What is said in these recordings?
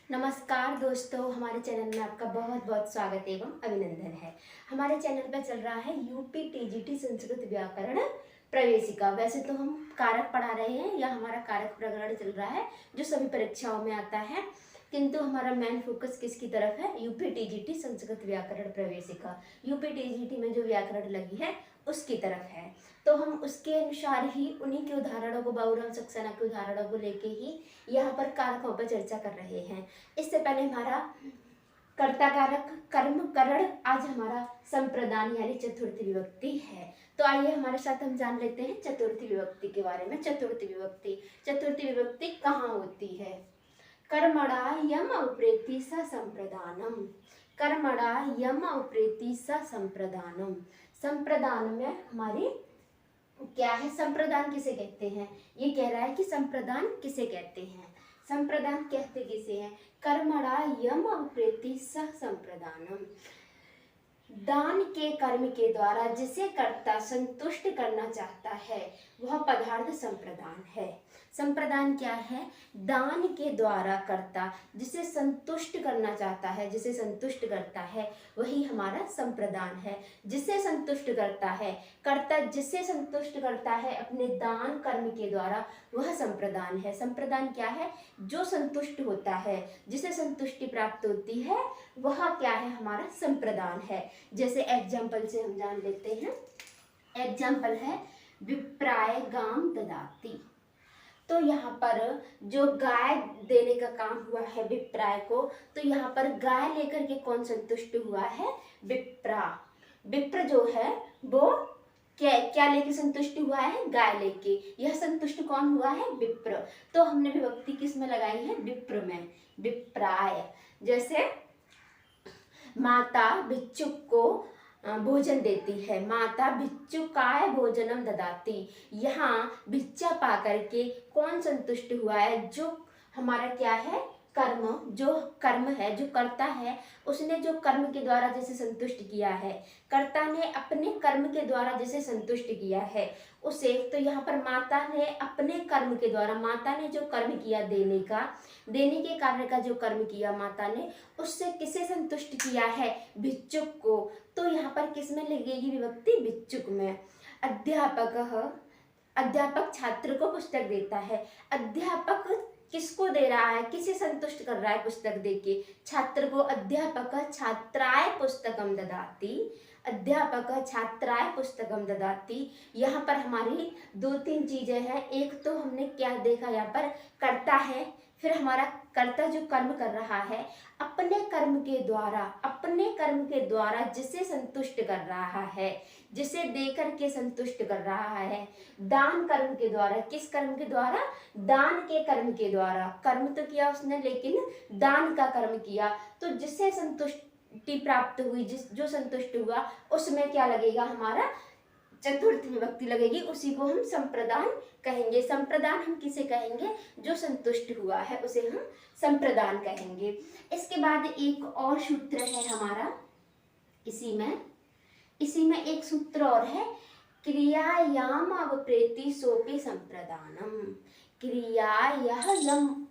नमस्कार दोस्तों, हमारे चैनल में आपका बहुत बहुत स्वागत एवं अभिनंदन है। हमारे चैनल पर चल रहा है यूपी टीजीटी संस्कृत व्याकरण प्रवेशिका। वैसे तो हम कारक पढ़ा रहे हैं या हमारा कारक प्रकरण चल रहा है जो सभी परीक्षाओं में आता है, किंतु हमारा मेन फोकस किसकी तरफ है? यूपी टीजीटी संस्कृत व्याकरण प्रवेशिका। यूपी टीजीटी में जो व्याकरण लगी है उसकी तरफ है, तो हम उसके अनुसार ही उन्हीं के उदाहरणों को, बहुवचन सक्सेना के उदाहरणों को लेके ही यहाँ पर कारकों पर चर्चा कर रहे हैं। इससे पहले हमारा कर्ता कारक, कर्म, करण, आज हमारा संप्रदान यानी चतुर्थी विभक्ति है। तो आइए हमारे साथ हम जान लेते हैं चतुर्थी विभक्ति के बारे में। चतुर्थी विभक्ति कहाँ होती है? कर्मणा यम उप्रेति स संप्रदानम। कर्मणा यम उप्रेति स संप्रदानम। संप्रदान में हमारी क्या है? संप्रदान किसे कहते हैं? ये कह रहा है कि संप्रदान किसे कहते हैं। संप्रदान कहते किसे हैं? कर्मणा यम उप्रेति स संप्रदानम। दान के कर्म के द्वारा जिसे कर्ता संतुष्ट करना चाहता है वह पदार्थ संप्रदान है। संप्रदान क्या है? दान के द्वारा कर्ता जिसे संतुष्ट करना चाहता है, जिसे संतुष्ट करता है, वही हमारा संप्रदान है। जिसे संतुष्ट करता है कर्ता, जिसे संतुष्ट करता है अपने दान कर्म के द्वारा, वह संप्रदान है। संप्रदान क्या है? जो संतुष्ट होता है, जिसे संतुष्टि प्राप्त होती है, वह क्या है? हमारा संप्रदान है। जैसे एग्जाम्पल से हम जान लेते हैं। एग्जाम्पल है विप्राय गाम ददाति। तो यहाँ पर जो गाय देने का काम हुआ है विप्राय को, तो यहाँ पर गाय लेकर के कौन संतुष्ट हुआ है? विप्रा। विप्र जो है वो क्या लेके संतुष्ट हुआ है? गाय लेके। यह संतुष्ट कौन हुआ है? विप्र। तो हमने विभक्ति किस में लगाई है? विप्र में, विप्राय। जैसे माता भिक्षुक को भोजन देती है, माता भिक्षुकाय भोजनम ददाति। यहाँ भिक्षा पा करके कौन संतुष्ट हुआ है? जो हमारा क्या है? कर्म। जो कर्म है, जो कर्ता है, उसने जो कर्म के द्वारा जिसे संतुष्ट किया है, कर्ता ने अपने कर्म के द्वारा जिसे संतुष्ट किया है उसे, तो यहाँ पर माता ने अपने कर्म के द्वारा, माता ने जो कर्म किया देने का, देने के कार्य का जो कर्म किया माता ने, उससे किसे संतुष्ट किया है? भिक्षुक को। तो यहाँ पर किस में लगेगी विभक्ति? भिक्षुक में। अध्यापक छात्र को पुस्तक देता है। अध्यापक किसको दे रहा है? किसे संतुष्ट कर रहा है पुस्तक देके? छात्र को। अध्यापक छात्राय पुस्तकम ददाति। अध्यापक छात्राय पुस्तकम ददाति। यहाँ पर हमारी दो तीन चीजें हैं। एक तो हमने क्या देखा, यहाँ पर कर्ता है, फिर हमारा कर्ता जो कर्म कर रहा है अपने कर्म के द्वारा जिसे संतुष्ट कर रहा है, जिसे देकर के संतुष्ट कर रहा है। दान कर्म के द्वारा। किस कर्म के द्वारा? दान के कर्म के द्वारा। कर्म तो किया उसने, लेकिन दान का कर्म किया। तो जिससे संतुष्टि प्राप्त हुई, जो संतुष्ट हुआ, उसमें क्या लगेगा? हमारा चतुर्थी विभक्ति लगेगी। उसी को हम संप्रदान कहेंगे। संप्रदान हम किसे कहेंगे? जो संतुष्ट हुआ है उसे हम संप्रदान कहेंगे। इसके बाद एक और सूत्र है हमारा इसी में एक सूत्र और है, क्रियायाम अवप्रेति सोपि संप्रदानम। क्रियायाम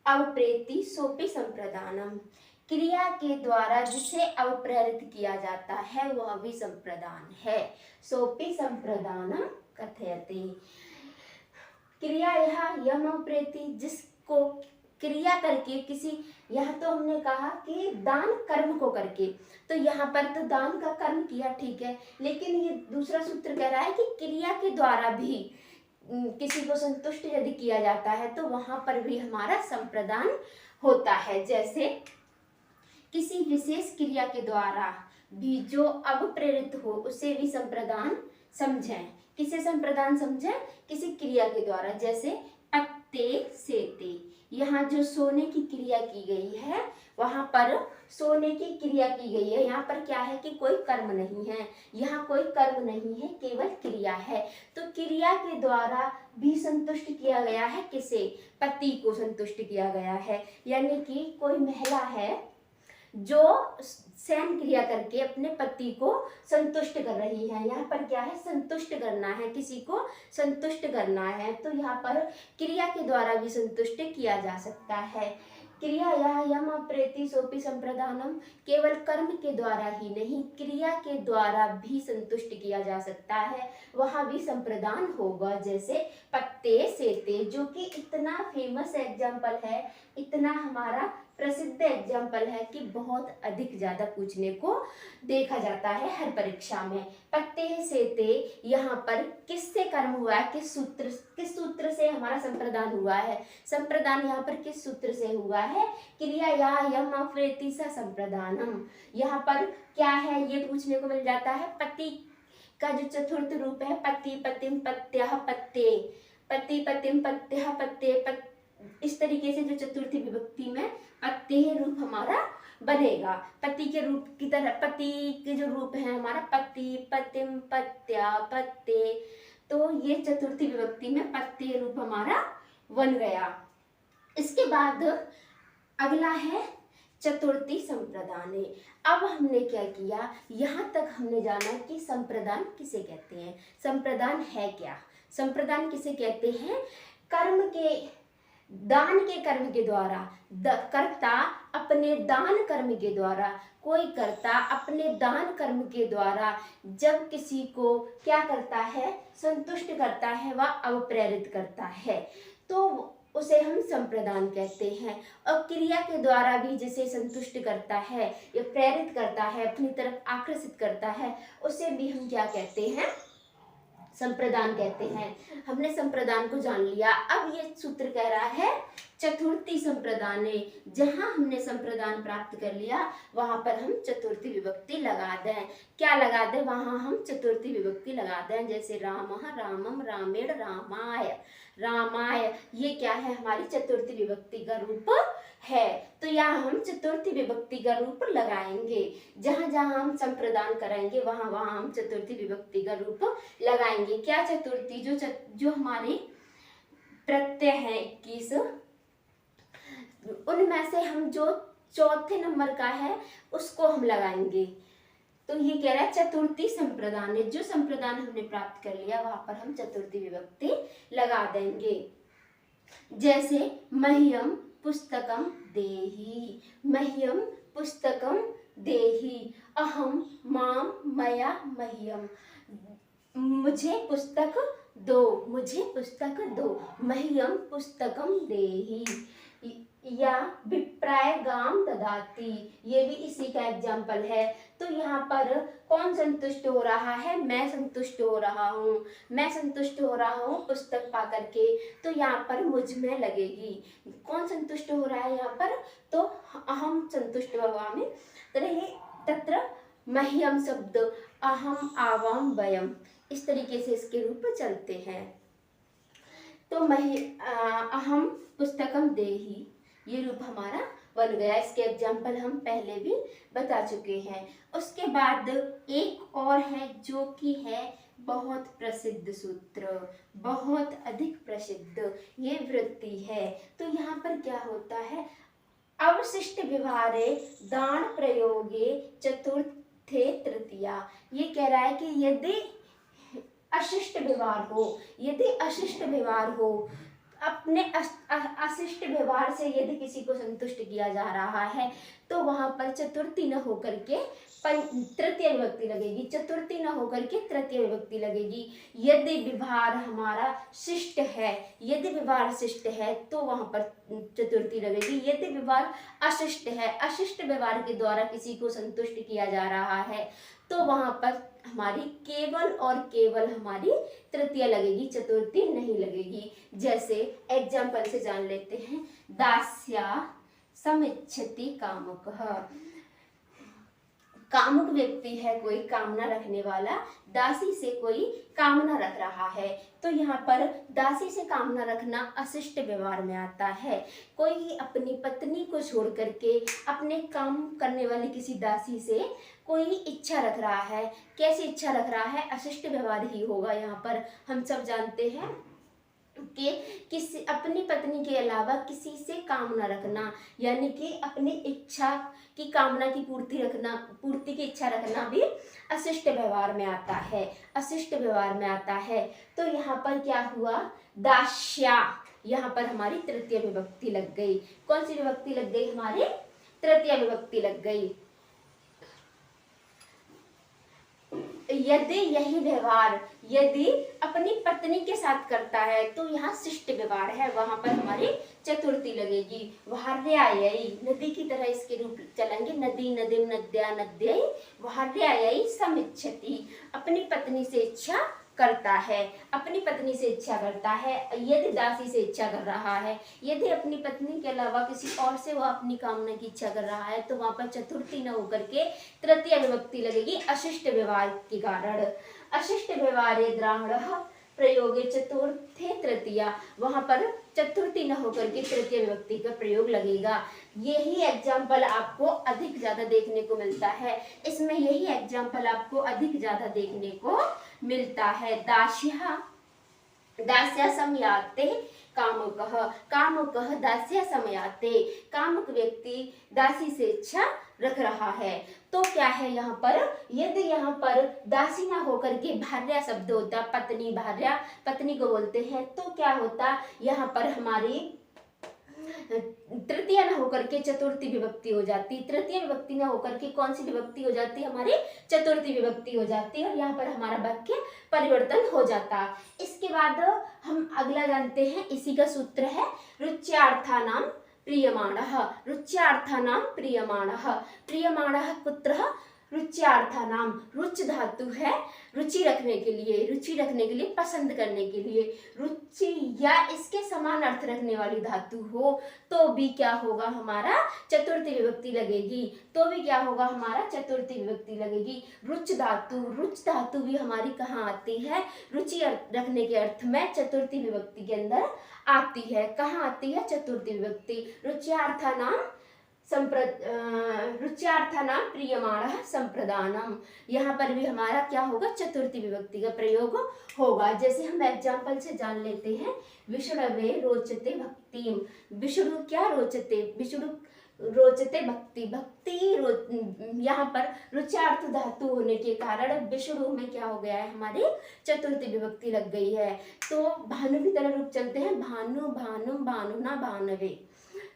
अवप्रेति सोपि संप्रदानम। क्रिया के द्वारा जिसे अवप्रेरित किया जाता है वह भी संप्रदान है। सोपि संप्रदानम कथयते। क्रिया यह यम अवप्रेति, जिसको क्रिया करके किसी, यहाँ तो हमने कहा कि दान कर्म को करके, तो यहाँ पर तो दान का कर्म किया, ठीक है, लेकिन ये दूसरा सूत्र कह रहा है कि क्रिया के द्वारा भी किसी को संतुष्ट यदि किया जाता है तो वहां पर भी हमारा संप्रदान होता है। जैसे किसी विशेष क्रिया के द्वारा भी जो अवप्रेरित हो उसे भी संप्रदान समझें। किसे संप्रदान समझें? किसी क्रिया के द्वारा। जैसे पत्ते सेते, यहाँ जो सोने की क्रिया की गई है, वहां पर सोने की क्रिया की गई है। यहाँ पर क्या है कि कोई कर्म नहीं है, यहाँ कोई कर्म नहीं है, केवल क्रिया है। तो क्रिया के द्वारा भी संतुष्ट किया गया है। किसे? पति को संतुष्ट किया गया है। यानी कि कोई महिला है जो शयन क्रिया करके अपने पति को संतुष्ट कर रही है। यहाँ पर क्या है? संतुष्ट करना है, किसी को संतुष्ट करना है। तो यहाँ पर क्रिया के द्वारा भी संतुष्ट किया जा सकता है। क्रिया या यम प्रेति सोपि संप्रदानम, केवल कर्म के द्वारा ही नहीं क्रिया के द्वारा भी संतुष्ट किया जा सकता है, वहां भी संप्रदान होगा। जैसे पत्ते सेते, जो कि इतना फेमस एग्जाम्पल है, इतना हमारा प्रसिद्ध एग्जाम्पल है कि बहुत अधिक ज्यादा पूछने को देखा जाता है हर परीक्षा में। पत्ते सेते, यहाँ पर किससे कर्म हुआ है, किस सूत्र से हमारा संप्रदान हुआ है। संप्रदान यहाँ पर किस सूत्र से हुआ है, क्रिया या यम प्रेति स संप्रदानम। यहाँ पर क्या है ये पूछने को मिल जाता है। पति का जो चतुर्थ रूप है, पति पतिम पत्यः पत्ते, पति पतिम पत्यः पत्ते, इस तरीके से जो चतुर्थी विभक्ति में पत्ते रूप हमारा बनेगा। पति के रूप की तरह, पति के जो रूप है हमारा पति पतिम पत्या पत्ते, तो ये चतुर्थी विभक्ति में पत्ते रूप हमारा बन गया। इसके बाद अगला है चतुर्थी संप्रदाने। अब हमने क्या किया, यहाँ तक हमने जाना कि संप्रदान किसे कहते हैं, संप्रदान है क्या। संप्रदान किसे कहते हैं, कर्म के दान के कर्म के द्वारा, कर्ता अपने दान कर्म के द्वारा, कोई कर्ता अपने दान कर्म के द्वारा जब किसी को क्या करता है, संतुष्ट करता है, वह अवप्रेरित करता है, तो उसे हम संप्रदान कहते हैं। और क्रिया के द्वारा भी जिसे संतुष्ट करता है या प्रेरित करता है, अपनी तरफ आकर्षित करता है, उसे भी हम क्या कहते हैं, संप्रदान कहते हैं। हमने संप्रदान को जान लिया। अब ये सूत्र कह रहा है चतुर्थी संप्रदाने, जहां हमने संप्रदान प्राप्त कर लिया वहां पर हम चतुर्थी विभक्ति लगा दें। क्या लगा दें, वहां हम चतुर्थी विभक्ति लगा दें। जैसे रामः रामम रामेण रामाय, रामाय, ये क्या है, हमारी चतुर्थी विभक्ति का रूप है। तो यहाँ हम चतुर्थी विभक्ति का रूप लगाएंगे। जहां जहां हम संप्रदान करेंगे वहां वहां हम चतुर्थी विभक्ति का रूप लगाएंगे। क्या चतुर्थी, जो हमारी प्रत्यय है 21, उनमें से हम जो चौथे नंबर का है उसको हम लगाएंगे। तो ये कह रहा है चतुर्थी संप्रदान, जो संप्रदान हमने प्राप्त कर लिया वहां पर हम चतुर्थी विभक्ति लगा देंगे। जैसे मह्यम पुस्तकम देहि, मह्यम पुस्तकम देहि, अहम माम मया मह्यम, मुझे पुस्तक दो, मुझे पुस्तक दो, मह्यम पुस्तकम देहि। या विप्राय गाम ददाति, ये भी इसी का एग्जाम्पल है। तो यहाँ पर कौन संतुष्ट हो रहा है, मैं संतुष्ट हो रहा हूँ, मैं संतुष्ट हो रहा हूँ पुस्तक पा करके, तो यहाँ पर मुझ में लगेगी। कौन संतुष्ट हो रहा है यहाँ पर, तो अहम संतुष्ट भवामि तत्र मह्यम शब्द अहम आवाम वयम, इस तरीके से इसके रूप चलते हैं। तो अहम पुस्तकम देहि, ये रूप हमारा बन गया। इसके एग्जाम्पल हम पहले भी बता चुके हैं। उसके बाद एक और है जो कि है बहुत प्रसिद्ध सूत्र, बहुत अधिक प्रसिद्ध, ये वृत्ति है। तो यहाँ पर क्या होता है, अवशिष्ट व्यवहारे दान प्रयोगे चतुर्थे तृतीया। ये कह रहा है कि यदि अशिष्ट व्यवहार हो, यदि अशिष्ट व्यवहार हो, अपने अशिष्ट व्यवहार से यदि किसी को संतुष्ट किया जा रहा है, तो वहां पर चतुर्थी न होकर के तृतीय विभक्ति लगेगी, चतुर्थी न होकर के तृतीय विभक्ति लगेगी। यदि व्यवहार हमारा शिष्ट है, यदि व्यवहार शिष्ट है तो वहां पर चतुर्थी लगेगी। यदि व्यवहार अशिष्ट है, अशिष्ट व्यवहार के द्वारा किसी को संतुष्ट किया जा रहा है, तो वहां पर हमारी केवल और केवल हमारी तृतीय लगेगी, चतुर्थी नहीं लगेगी। जैसे एग्जाम्पल से जान लेते हैं, दास्या समिच्छति कामुकः, कामुक व्यक्ति है कोई, कामना रखने वाला, दासी से कोई कामना रख रहा है। तो यहाँ पर दासी से कामना रखना अशिष्ट व्यवहार में आता है। कोई अपनी पत्नी को छोड़ करके अपने काम करने वाली किसी दासी से कोई इच्छा रख रहा है, कैसी इच्छा रख रहा है, अशिष्ट व्यवहार ही होगा। यहाँ पर हम सब जानते हैं कि किसी अपनी पत्नी के अलावा किसी से कामना रखना, यानी कि अपनी इच्छा की कामना की पूर्ति की इच्छा रखना भी अशिष्ट व्यवहार में आता है, अशिष्ट व्यवहार में आता है। तो यहाँ पर क्या हुआ, दास्या, यहाँ पर हमारी तृतीय विभक्ति लग गई। कौन सी विभक्ति लग गई? हमारी तृतीय विभक्ति लग गई। यदि यही व्यवहार यदि अपनी पत्नी के साथ करता है तो यहाँ शिष्ट व्यवहार है, वहां पर हमारी चतुर्थी लगेगी। वार्यायी, नदी की तरह इसके रूप चलेंगे। नदी, नदीम, नद्या, नद्यै। वार्यायी समिच्छति, अपनी पत्नी से इच्छा करता है, अपनी पत्नी से इच्छा करता है। यदि दासी से इच्छा कर रहा है, यदि अपनी पत्नी के अलावा किसी और से वह अपनी कामना की इच्छा कर रहा है तो वहां पर चतुर्थी न होकर के तृतीय विभक्ति लगेगी अशिष्ट व्यवहार के कारण। अशिष्ट व्यवहारे द्रावणः प्रयोगे चतुर्थे तृतीया, वहां पर चतुर्थी न होकर के तृतीय विभक्ति का प्रयोग लगेगा। यही एग्जाम्पल आपको अधिक ज्यादा देखने को मिलता है, इसमें यही एग्जाम्पल आपको अधिक ज्यादा देखने को मिलता है। दास्या, दास्या समयाते कामुकः, कामुकः दास्या समयाते, कामुक व्यक्ति दासी से इच्छा रख रहा है। तो क्या है यहाँ पर? यदि यहाँ पर दासी ना होकर के भार्या शब्द होता, पत्नी, भार्या पत्नी को बोलते हैं, तो क्या होता? यहाँ पर हमारी तृतीय न होकर के चतुर्थी विभक्ति हो जाती। तृतीय विभक्ति न होकर के कौन सी विभक्ति हो जाती? हमारी चतुर्थी विभक्ति हो जाती और यहाँ पर हमारा वाक्य परिवर्तन हो जाता। इसके बाद हम अगला जानते हैं, इसी का सूत्र है रुच्यार्थानां प्रीयमाणः। रुच्यार्थानां प्रीयमाणः, प्रीयमाणः कुत्रः? रुच्यार्थानां, रुच धातु है रुचि रखने के लिए, रुचि रखने के लिए, पसंद करने के लिए। रुचि या इसके समान अर्थ रखने वाली धातु हो तो भी क्या होगा? हमारा चतुर्थी विभक्ति लगेगी। तो भी क्या होगा? हमारा चतुर्थी विभक्ति लगेगी। रुच धातु, रुच धातु भी हमारी कहाँ आती है? रुचि रखने के अर्थ में चतुर्थी विभक्ति के अंदर आती है। कहाँ आती है? चतुर्थी विभक्ति। रुच्यार्थानां रुच्यार्थानां प्रीयमाणः संप्रदानम, यहाँ पर भी हमारा क्या होगा? चतुर्थी विभक्ति का प्रयोग होगा। जैसे हम एग्जाम्पल से जान लेते हैं, विष्णवे रोचते भक्तिम। विष्णु क्या रोचते? विष्णु रोचते भक्ति, भक्ति यहाँ पर रुच्यार्थ धातु होने के कारण विष्णु में क्या हो गया है? हमारी चतुर्थी विभक्ति लग गई है। तो भानु की तरह रूप चलते हैं, भानु, भानु, भानुना, भानवे।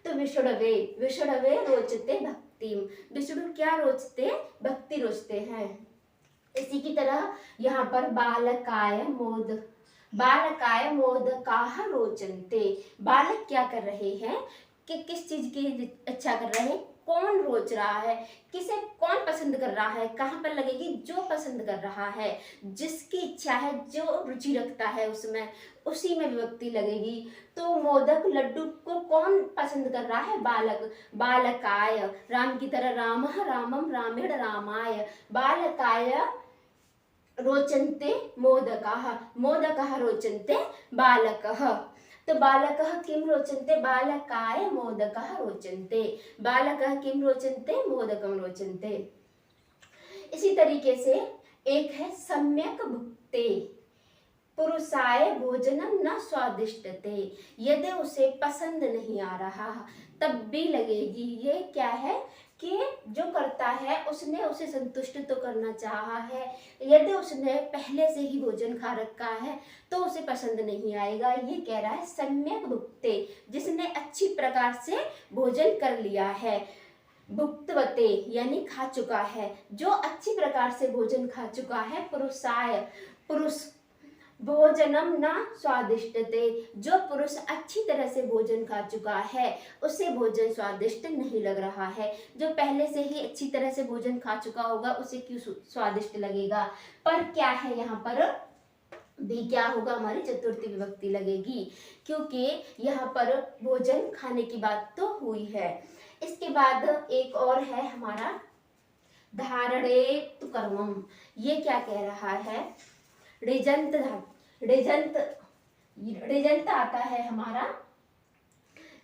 तो विष्णवे, विष्णवे रोचते भक्तिम, विष्णु क्या रोचते? भक्ति रोचते हैं। इसी की तरह यहाँ पर बालकाय मोद, बालकाय मोदकाः रोचन्ते, बालक क्या कर रहे हैं? कि किस चीज की इच्छा कर रहे हैं? कौन रोच रहा है? किसे कौन पसंद कर रहा है? कहाँ पर लगेगी? जो पसंद कर रहा है, जिसकी इच्छा है, जो रुचि रखता है उसमें, उसी में विभक्ति लगेगी। तो मोदक लड्डू को कौन पसंद कर रहा है? बालक। बालकाय, राम की तरह रामः, रामम, रामेण, रामाय। बालकाय रोचन्ते मोदकाः, मोदकाः रोचन्ते बालकः। तो बालकः किं रोचन्ते? बालकाय मोदकाः रोचन्ते, बालकः किं रोचन्ते? मोदकं रोचन्ते। इसी तरीके से एक है सम्यक भुक्ते, पुरुषाय भोजनम न स्वादिष्टते, यदि उसे पसंद नहीं आ रहा तब भी लगेगी। ये क्या है? कि जो करता है उसने उसे संतुष्ट तो करना चाहा है, यदि उसने पहले से ही भोजन खा रखा है तो उसे पसंद नहीं आएगा। ये कह रहा है सम्यक भुक्ते, जिसने अच्छी प्रकार से भोजन कर लिया है। भुक्तवते यानी खा चुका है, जो अच्छी प्रकार से भोजन खा चुका है। पुरुषाय, पुरुष, भोजनम न स्वादिष्टते, जो पुरुष अच्छी तरह से भोजन खा चुका है उसे भोजन स्वादिष्ट नहीं लग रहा है। जो पहले से ही अच्छी तरह से भोजन खा चुका होगा उसे क्यों स्वादिष्ट लगेगा? पर क्या है यहाँ पर भी क्या होगा? हमारी चतुर्थी विभक्ति लगेगी, क्योंकि यहाँ पर भोजन खाने की बात तो हुई है। इसके बाद एक और है हमारा धारणेतु कर्मम। ये क्या कह रहा है? ऋजंत, ऋजंत, ऋजंत आता है हमारा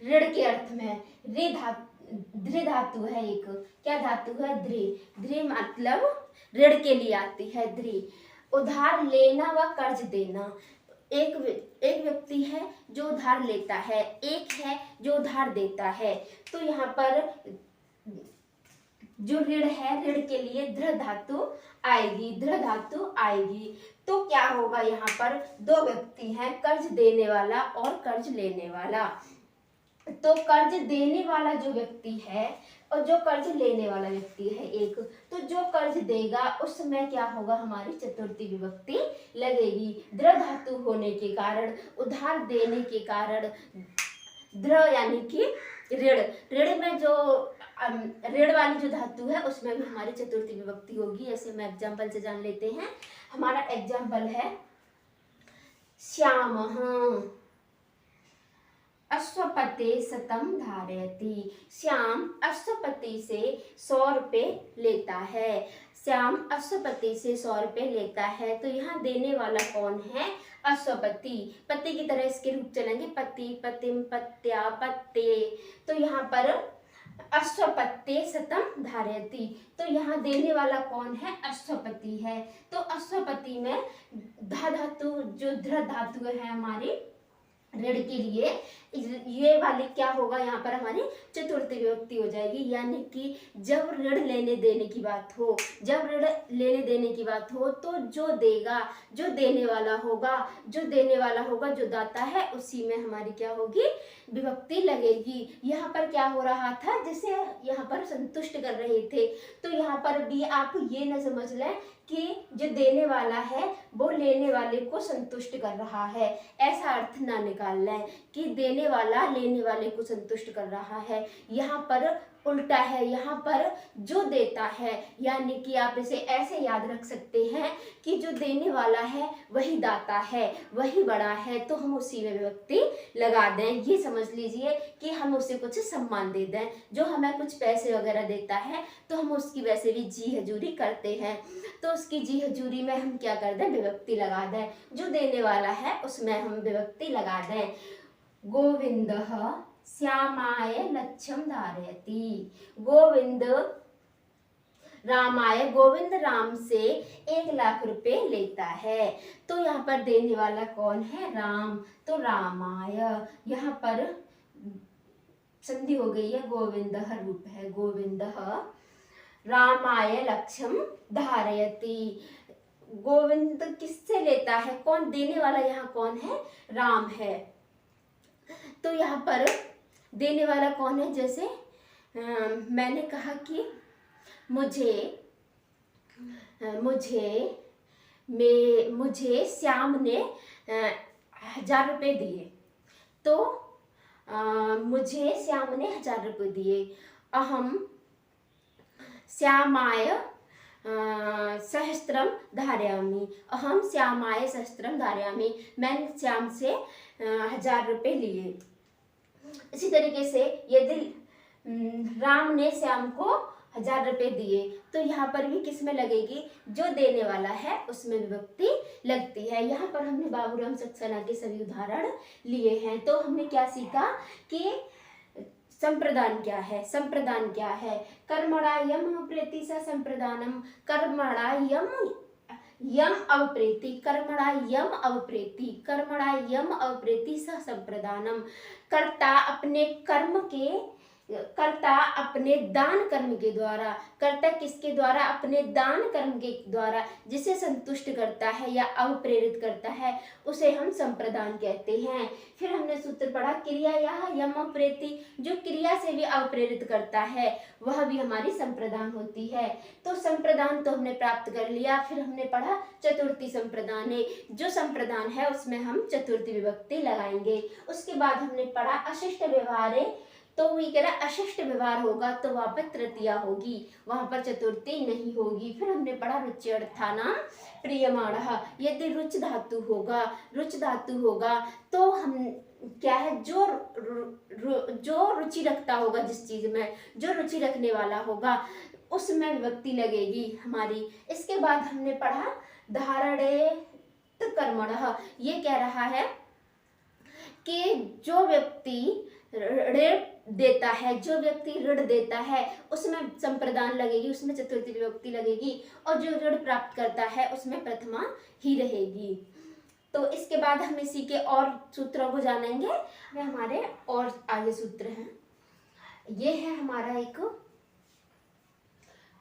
ऋण के अर्थ में। ध्री धातु है एक, क्या धातु है? ध्री। ध्री मतलब ऋण के लिए आती है ध्री। उधार लेना व कर्ज देना। एक व्यक्ति है जो उधार लेता है, एक है जो उधार देता है। तो यहाँ पर जो ऋण है, ऋण के लिए दृढ़ धातु आएगी, दृढ़ धातु आएगी। तो क्या होगा, यहाँ पर दो व्यक्ति हैं, कर्ज देने वाला और कर्ज लेने वाला। तो कर्ज देने वाला जो व्यक्ति है और जो कर्ज लेने वाला व्यक्ति है एक, तो जो कर्ज देगा उस समय क्या होगा, हमारी चतुर्थी विभक्ति लगेगी। दृढ़ धातु होने के कारण, उधार देने के कारण, दृढ़ यानी कि ऋण, ऋण में जो ऋण वाली जो धातु है उसमें भी हमारी चतुर्थी विभक्ति होगी। ऐसे हम एग्जाम्पल से जान लेते हैं। हमारा एग्जाम्पल है श्यामः अश्वपते शतम धारयति। श्याम अश्वपति से 100 रुपये लेता है। श्याम अश्वपति से 100 रुपये लेता है। तो यहाँ देने वाला कौन है, अश्वपति। पति की तरह इसके रूप चलेंगे, पति, पतिम, पत्या, पत्ते। तो यहाँ पर अश्वपत्ते शतम धारयति, तो यहाँ देने वाला कौन है, अश्वपति है। तो अश्वपति में धा धातु, जो दृढ़ धातु है हमारी ऋण के लिए, ये वाली क्या होगा, यहाँ पर हमारी चतुर्थी विभक्ति हो जाएगी। यानी कि जब ऋण लेने देने की बात हो, जब ऋण लेने देने की बात हो, तो जो देगा, जो देने वाला होगा, जो देने वाला होगा, जो दाता है, उसी में हमारी क्या होगी, विभक्ति लगेगी। यहाँ पर क्या हो रहा था, जिसे यहाँ पर संतुष्ट कर रहे थे। तो यहाँ पर भी आप ये न समझ लें कि जो देने वाला है वो लेने वाले को संतुष्ट कर रहा है, ऐसा अर्थ ना निकाल लें कि देने वाला लेने वाले को संतुष्ट कर रहा है। यहाँ पर उल्टा है, यहाँ पर जो देता है, यानी कि आप इसे ऐसे याद रख सकते हैं कि जो देने वाला है वही दाता है, वही बड़ा है। तो हम उसी में विभक्ति लगा दें। ये समझ लीजिए कि हम उसे कुछ सम्मान दे दें। जो हमें कुछ पैसे वगैरह देता है तो हम उसकी वैसे भी जी हजूरी करते हैं, तो उसकी जी हजूरी में हम क्या कर दें, विभक्ति लगा दें। जो देने वाला है उसमें हम विभक्ति लगा दें। गोविंदः श्यामाय लक्ष्यम धारयति। गोविंद रामाय, गोविंद राम से 1 लाख रुपए लेता है। तो यहाँ पर देने वाला कौन है, राम। तो रामाय, यहाँ पर संधि हो गई है, गोविंदः रूप है, गोविंदः रामाय लक्ष्यम धारयति। गोविंद किससे लेता है, कौन देने वाला यहाँ कौन है, राम है। तो यहाँ पर देने वाला कौन है, जैसे मैंने कहा कि मुझे श्याम ने 1000 रुपये दिए। तो मुझे श्याम ने 1000 रुपये दिए। अहम श्यामाय सहस्त्रम धारयामि। अहम श्यामाय सहस्त्रम धारयामि, मैंने श्याम से 1000 रुपये लिए। इसी तरीके से यदि राम ने श्याम को 1000 रुपये दिए, तो यहाँ पर भी किस में लगेगी, जो देने वाला है उसमें विभक्ति लगती है। यहाँ पर हमने बाबूराम सक्सेना के सभी उदाहरण लिए हैं। तो हमने क्या सीखा कि संप्रदान क्या है, संप्रदान क्या है। कर्मणा यम अवप्रेति स संप्रदानम, कर्मणा यम अवप्रेति, कर्मणा यम अवप्रेति, कर्मणा यम अवप्रेति स संप्रदानम। कर्ता अपने दान कर्म के द्वारा, कर्ता किसके द्वारा, अपने दान कर्म के द्वारा जिसे संतुष्ट करता है या अवप्रेरित करता है उसे हम संप्रदान कहते हैं। फिर हमने सूत्र पढ़ा क्रिया या यम अवप्रेति, जो क्रिया से भी अवप्रेरित करता है वह भी हमारी संप्रदान होती है। तो संप्रदान तो हमने प्राप्त कर लिया। फिर हमने पढ़ा चतुर्थी संप्रदाने, जो संप्रदान है उसमें हम चतुर्थी विभक्ति लगाएंगे। उसके बाद हमने पढ़ा अशिष्ट व्यवहारे, तो वही कह रहा अशिष्ट व्यवहार होगा तो वहां पर तृतीया होगी, वहां पर चतुर्थी नहीं होगी। फिर हमने पढ़ा रुचि अर्थानाम प्रियमाणः, यदि रुच धातु होगा, रुच धातु होगा तो हम क्या है, जो रुचि रखता होगा, जिस चीज में जो रुचि रखने वाला होगा उसमें विभक्ति लगेगी हमारी। इसके बाद हमने पढ़ा धारणेत कर्मणः, ये कह रहा है कि जो व्यक्ति ऋण देता है, जो व्यक्ति ऋण देता है उसमें संप्रदान लगेगी, उसमें चतुर्थी विभक्ति लगेगी, और जो ऋण प्राप्त करता है उसमें प्रथमा ही रहेगी। तो इसके बाद हम इसी के और सूत्रों को जानेंगे। ये हमारे और आगे सूत्र हैं। ये है हमारा एक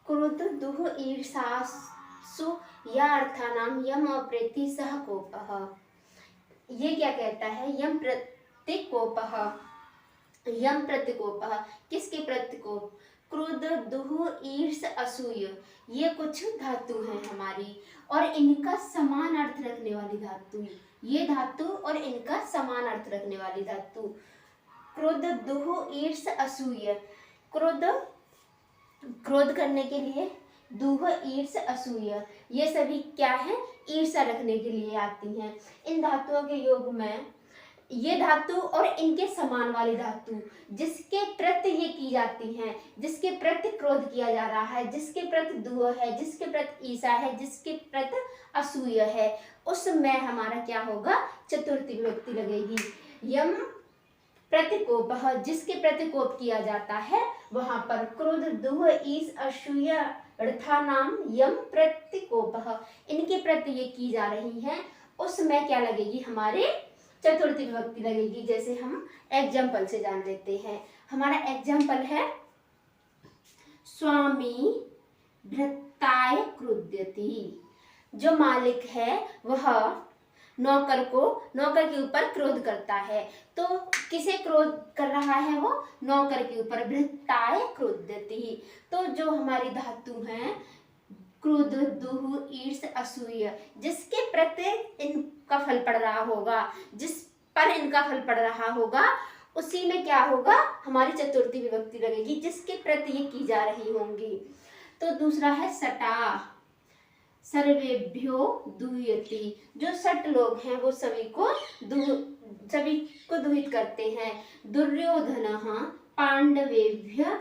क्रोध दुह ईर्षासु या अर्थानाम यम अप्रेति सह कोपः। ये क्या कहता है, यम प्रतिकोपः, यम प्रतिकोपः, किसके प्रतिकोप, क्रोध दुह ईर्ष असूय, ये कुछ धातु हैं हमारी और इनका समान अर्थ रखने वाली धातु, ये धातु और इनका समान अर्थ रखने वाली धातु। क्रोध दुह ईर्ष असूय, क्रोध क्रोध करने के लिए, दुह ईर्ष असूय, ये सभी क्या है, ईर्षा रखने के लिए आती हैं। इन धातुओं के योग में ये धातु और इनके समान वाली धातु जिसके प्रति ये की जाती हैं, जिसके प्रति क्रोध किया जा रहा है, जिसके प्रति दुह है, जिसके प्रति ईर्षा है, जिसके प्रति असूय है, उसमें हमारा क्या होगा, चतुर्थी विभक्ति लगेगी। यम प्रतिकोपः, जिसके प्रतिकोप किया जाता है वहां पर क्रोध दुह ईर्ष असूय अर्थानाम यम प्रतिकोपः, इनके प्रति ये की जा रही हैं, उसमें क्या लगेगी, हमारे चतुर्थी विभक्ति लगेगी। जैसे हम एग्जाम्पल से जान लेते हैं। हमारा एग्जाम्पल है स्वामी भृत्याय क्रुध्यति, जो मालिक है वह नौकर के ऊपर क्रोध करता है। तो किसे क्रोध कर रहा है, वो नौकर के ऊपर, भृत्याय क्रुध्यति। तो जो हमारी धातु हैं क्रोध दुह ईर्ष असूय, जिसके प्रति इनका फल पड़ रहा होगा, जिस पर इनका फल पड़ रहा होगा, उसी में क्या होगा, हमारी चतुर्थी विभक्ति लगेगी, जिसके प्रति ये की जा रही होंगी। तो दूसरा है सटा, सर्वेभ्यो दुह्यति, जो सट लोग हैं वो सभी को दुहित करते हैं। दुर्योधनः पांडवेभ्य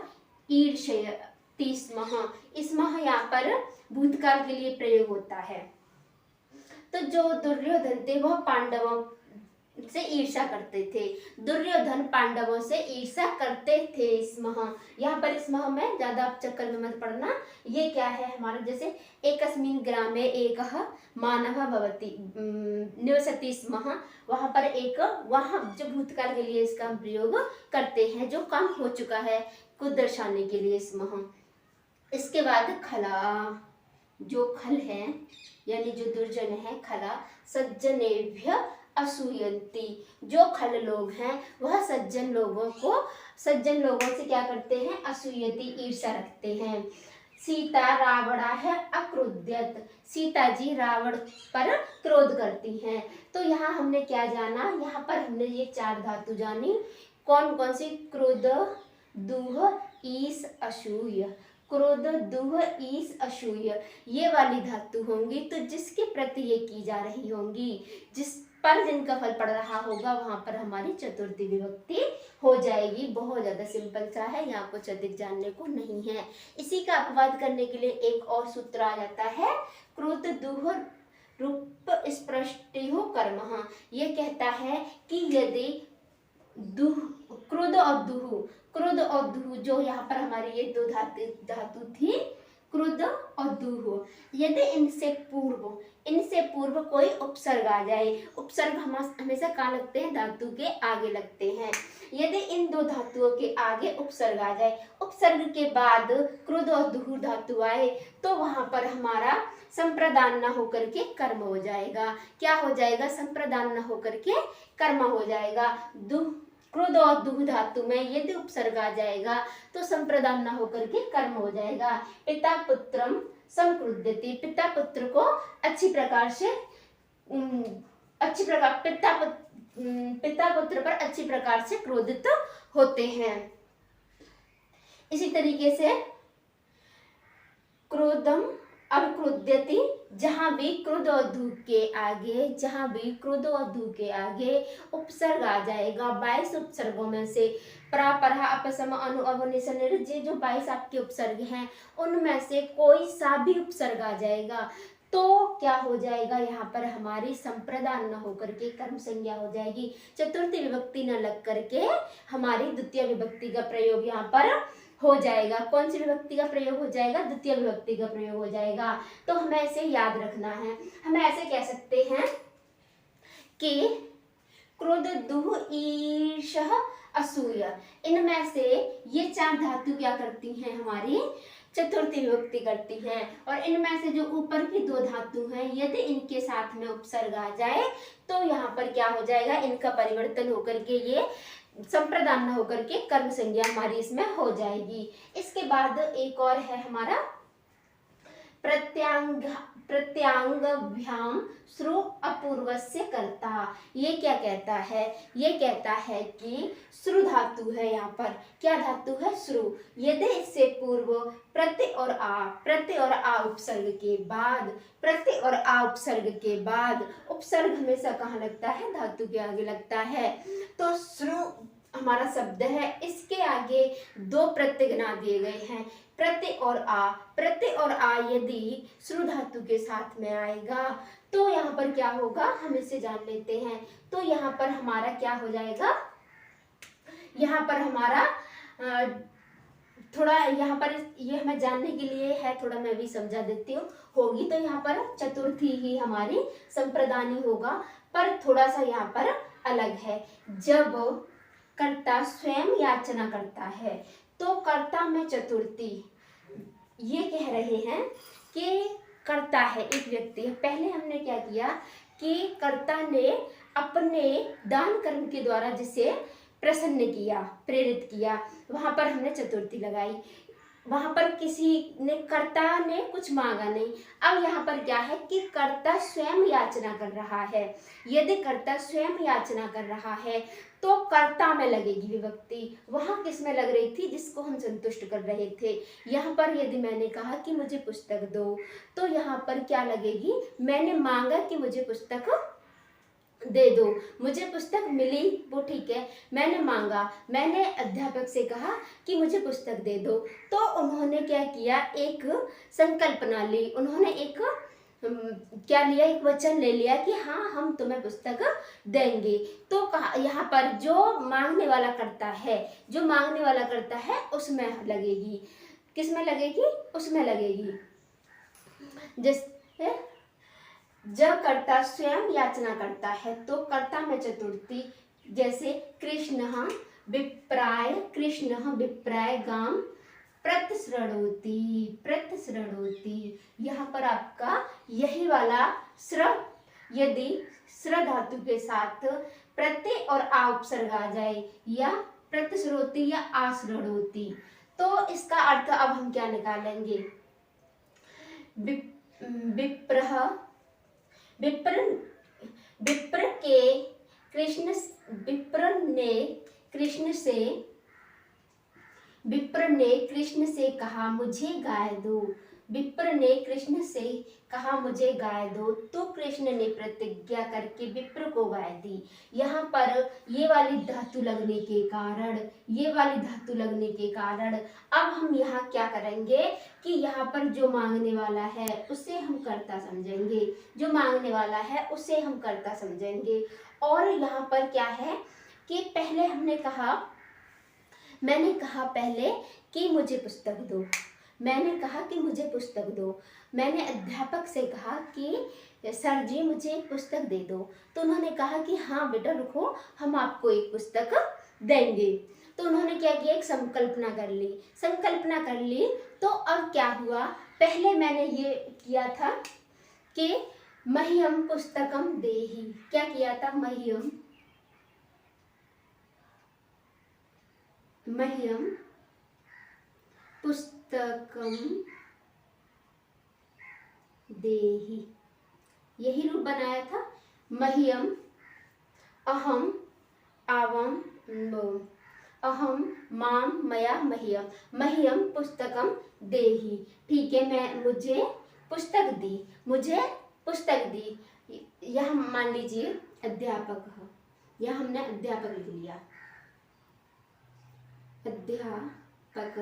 ईर्षयति स्मः, स्मः यहाँ पर भूतकाल के लिए प्रयोग होता है। तो जो दुर्योधन थे वह पांडवों से ईर्षा करते थे, दुर्योधन पांडवों से ईर्षा करते थे। स्मः, यहाँ पर स्मः में ज्यादा चक्कर में मत पड़ना, ये क्या है हमारा, जैसे एकस्मिन् ग्रामे एकः मानवः भवति निवसति स्मः, वहां पर एक, वहां जो भूतकाल के लिए इसका प्रयोग करते हैं, जो काम हो चुका है को दर्शाने के लिए स्मः। इसके बाद खला, जो खल है यानी जो दुर्जन है, खला सज्जनेभ्य असूयन्ति, जो खल लोग हैं वह सज्जन लोगों से क्या करते हैं, असूयति, ईर्षा रखते हैं। सीता रावणा है अक्रुध्यत, सीता जी रावण पर क्रोध करती हैं। तो यहाँ हमने क्या जाना, यहाँ पर हमने ये चार धातु जानी, कौन कौन सी, क्रोध दुह ईर्ष असूय, क्रोध दुह ईर्ष असूय, ये वाली धातु होंगी। तो जिसके प्रति ये की जा रही होंगी, जिस पर जिनका फल पड़ रहा होगा, वहां पर हमारी चतुर्थी विभक्ति हो जाएगी। बहुत ज्यादा सिंपल सा है, यहाँ कुछ अधिक जानने को नहीं है। इसी का अपवाद करने के लिए एक और सूत्र आ जाता है, क्रोध दुह रूप स्पृष्टि हो कर्म। ये कहता है कि यदि क्रोध और दुह, जो यहाँ पर हमारी ये दो धातु थी, क्रोध और दुह, यदि इनसे पूर्व कोई उपसर्ग आ जाए, उपसर्ग हम हमेशा कहाँ लगते हैं, धातु के आगे लगते हैं। यदि इन दो धातुओं के आगे उपसर्ग आ जाए, उपसर्ग के बाद क्रोध और दुह धातु आए, तो वहां पर हमारा संप्रदान न होकर के कर्म हो जाएगा। क्या हो जाएगा, संप्रदान न होकर के कर्म हो जाएगा। क्रोध और दुह धातु में यदि उपसर्ग आ जाएगा तो संप्रदान न होकर के कर्म हो जाएगा। पिता पुत्रम संक्रुध्यति, पिता पुत्र को अच्छी प्रकार पिता पुत्र पर अच्छी प्रकार से क्रोधित होते हैं। इसी तरीके से क्रोधम अक्रुध्यति, जहां भी क्रोध और दुह के आगे उपसर्ग आ जाएगा, 22 उपसर्गों में से परा परहा अपसम अनु अवनिशन, जो 22 आपके उपसर्ग हैं उनमें से कोई सा भी उपसर्ग आ जाएगा तो क्या हो जाएगा, यहाँ पर हमारी संप्रदान न होकर के कर्म संज्ञा हो जाएगी। चतुर्थी विभक्ति न लग करके हमारी द्वितीय विभक्ति का प्रयोग यहाँ पर हो जाएगा। कौन सी विभक्ति का प्रयोग हो जाएगा, द्वितीय विभक्ति का प्रयोग हो जाएगा। तो हमें ऐसे याद रखना है, हमें ऐसे कह सकते हैं कि क्रोध दुह ईर्ष्य असूय, इनमें से ये चार धातु क्या करती हैं, हमारी चतुर्थी विभक्ति करती हैं। और इनमें से जो ऊपर की दो धातु हैं, यदि इनके साथ में उपसर्ग आ जाए तो यहाँ पर क्या हो जाएगा, इनका परिवर्तन होकर के ये संप्रदान न होकर के कर्म संज्ञा हमारी इसमें हो जाएगी। इसके बाद एक और है हमारा प्रत्यांगभ्याम श्रु अपूर्वस्य कर्ता। ये क्या कहता है, ये कहता है कि श्रु धातु है, यहाँ पर क्या धातु है, श्रु। यदि इससे पूर्व प्रत्यय और आ उपसर्ग के बाद, प्रत्यय और आ उपसर्ग के बाद, उपसर्ग हमेशा कहाँ लगता है, धातु के आगे लगता है। तो श्रु हमारा शब्द है, इसके आगे दो प्रत्यय गिना दिए गए हैं, प्रत्यय और आ यदि श्रु धातु के साथ में आएगा तो यहाँ पर क्या होगा, हम इसे जान लेते हैं। तो यहाँ पर हमारा क्या हो जाएगा, यहाँ पर हमारा थोड़ा यहाँ पर ये हमें जानने के लिए है, थोड़ा मैं भी समझा देती हूँ। होगी तो यहाँ पर चतुर्थी ही हमारी संप्रदानी होगा, पर थोड़ा सा यहाँ पर अलग है। जब कर्ता स्वयं याचना करता है तो कर्ता में चतुर्थी, ये कह रहे हैं कि कर्ता है, एक व्यक्ति है। पहले हमने क्या किया कि कर्ता ने अपने दान कर्म के द्वारा जिसे प्रसन्न किया, प्रेरित किया, वहां पर हमने चतुर्थी लगाई। वहां पर किसी ने, कर्ता ने कुछ मांगा नहीं। अब यहाँ पर क्या है कि कर्ता स्वयं याचना कर रहा है। यदि कर्ता स्वयं याचना कर रहा है तो कर्ता में लगेगी विभक्ति। वहां किस में लग रही थी, जिसको हम संतुष्ट कर रहे थे। यहाँ पर यदि मैंने कहा कि मुझे पुस्तक दो, तो यहाँ पर क्या लगेगी, मैंने मांगा कि मुझे पुस्तक दे दो, मुझे पुस्तक मिली वो ठीक है, मैंने मांगा, मैंने अध्यापक से कहा कि मुझे पुस्तक दे दो, तो उन्होंने क्या किया, एक संकल्पना ली, उन्होंने एक क्या लिया, एक वचन ले लिया कि हाँ हम तुम्हें पुस्तक देंगे। तो कहा यहाँ पर जो मांगने वाला करता है, जो मांगने वाला करता है उसमें लगेगी, किस में लगेगी, उसमें लगेगी। जैसे जब कर्ता स्वयं याचना करता है तो कर्ता में चतुर्थी, जैसे कृष्ण विप्राय गाम प्रत्यसृणोति, यहाँ पर आपका यही वाला स्र, यदि स्र धातु के साथ प्रत्यय और आ उपसर्ग आ जाए, या प्रत्यसृणोति या आसृणोति, तो इसका अर्थ अब हम क्या निकालेंगे, विप्र ने कृष्ण से कहा मुझे गाय दो, विप्र ने कृष्ण से कहा मुझे गाय दो, तो कृष्ण ने प्रतिज्ञा करके विप्र को गाय दी। यहाँ पर ये वाली धातु लगने के कारण अब हम यहाँ क्या करेंगे कि यहाँ पर जो मांगने वाला है उसे हम कर्ता समझेंगे, और यहाँ पर क्या है कि पहले मैंने कहा पहले कि मुझे पुस्तक दो, मैंने अध्यापक से कहा कि सर जी मुझे एक पुस्तक दे दो, तो उन्होंने कहा कि हाँ बेटा रुको, हम आपको एक पुस्तक देंगे। तो उन्होंने क्या किया, एक संकल्पना कर ली। तो अब क्या हुआ, पहले मैंने ये किया था कि मह्यम पुस्तकम देहि, क्या किया था, मह्यम पुस्तकम देहि, यही रूप बनाया था, मह्यम अहम आवाम अहम माम मया मह्यम पुस्तकम देहि, ठीक है, मुझे पुस्तक दी, यह मान लीजिए अध्यापक, यह हमने अध्यापक लिख लिया, अध्यापक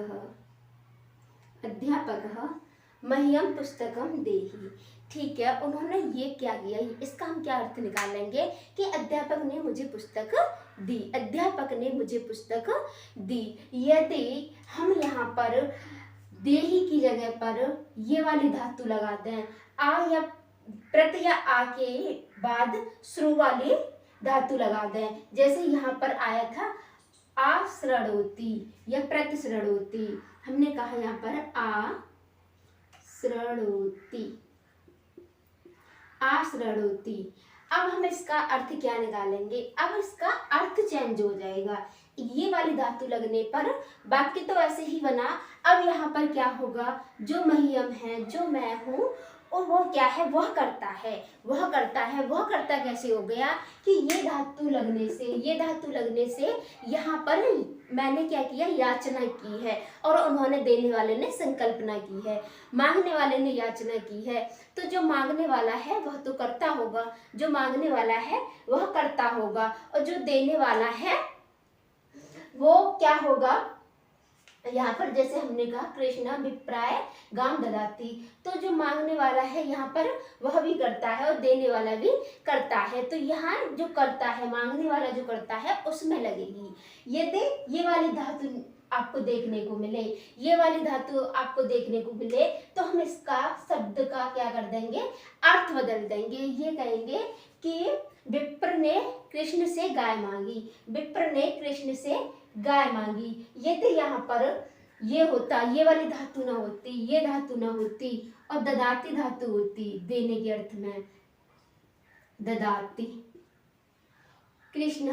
मह्यम पुस्तकम देहि, ठीक है। उन्होंने ये क्या किया, इसका हम क्या अर्थ निकालेंगे कि अध्यापक ने मुझे पुस्तक दी। यदि हम यहाँ पर देहि की जगह पर ये वाली धातु लगा दें, आ या प्रत्यय आ के बाद श्रु वाली धातु लगा दें, जैसे यहाँ पर आया था आसृणोति या प्रतिसृणोति, हमने कहा यहाँ पर आसृणोति, आसृणोति। अब हम इसका अर्थ क्या निकालेंगे? अब इसका अर्थ चेंज हो जाएगा। ये वाली धातु लगने पर वाक्य तो ऐसे ही बना, अब यहाँ पर क्या होगा, जो मह्यम है, जो मैं हूँ, और वो क्या है, वह करता है, वह करता है। वह करता कैसे हो गया कि ये धातु लगने से, ये धातु लगने से यहाँ पर मैंने क्या किया, याचना की है, और उन्होंने, देने वाले ने संकल्पना की है, मांगने वाले ने याचना की है। तो जो मांगने वाला है वह तो करता होगा, जो मांगने वाला है वह करता होगा, और जो देने वाला है वो क्या होगा, यहाँ पर जैसे हमने कहा कृष्णा विप्राय गाम ददाति, तो जो मांगने वाला है यहाँ पर वह भी करता है और देने वाला भी करता है। तो यहाँ जो करता है, मांगने वाला जो करता है उसमें लगेगी। यदि ये वाली धातु आपको देखने को मिले, ये वाली धातु आपको देखने को मिले, तो हम इसका शब्द का क्या कर देंगे, अर्थ बदल देंगे। ये कहेंगे कि विप्र ने कृष्ण से गाय मांगी, विप्र ने कृष्ण से गाय मांगी। यदि यहाँ पर ये होता, ये वाली धातु ना होती, ये धातु ना होती, और ददाती धातु होती देने के अर्थ में, ददाती, कृष्ण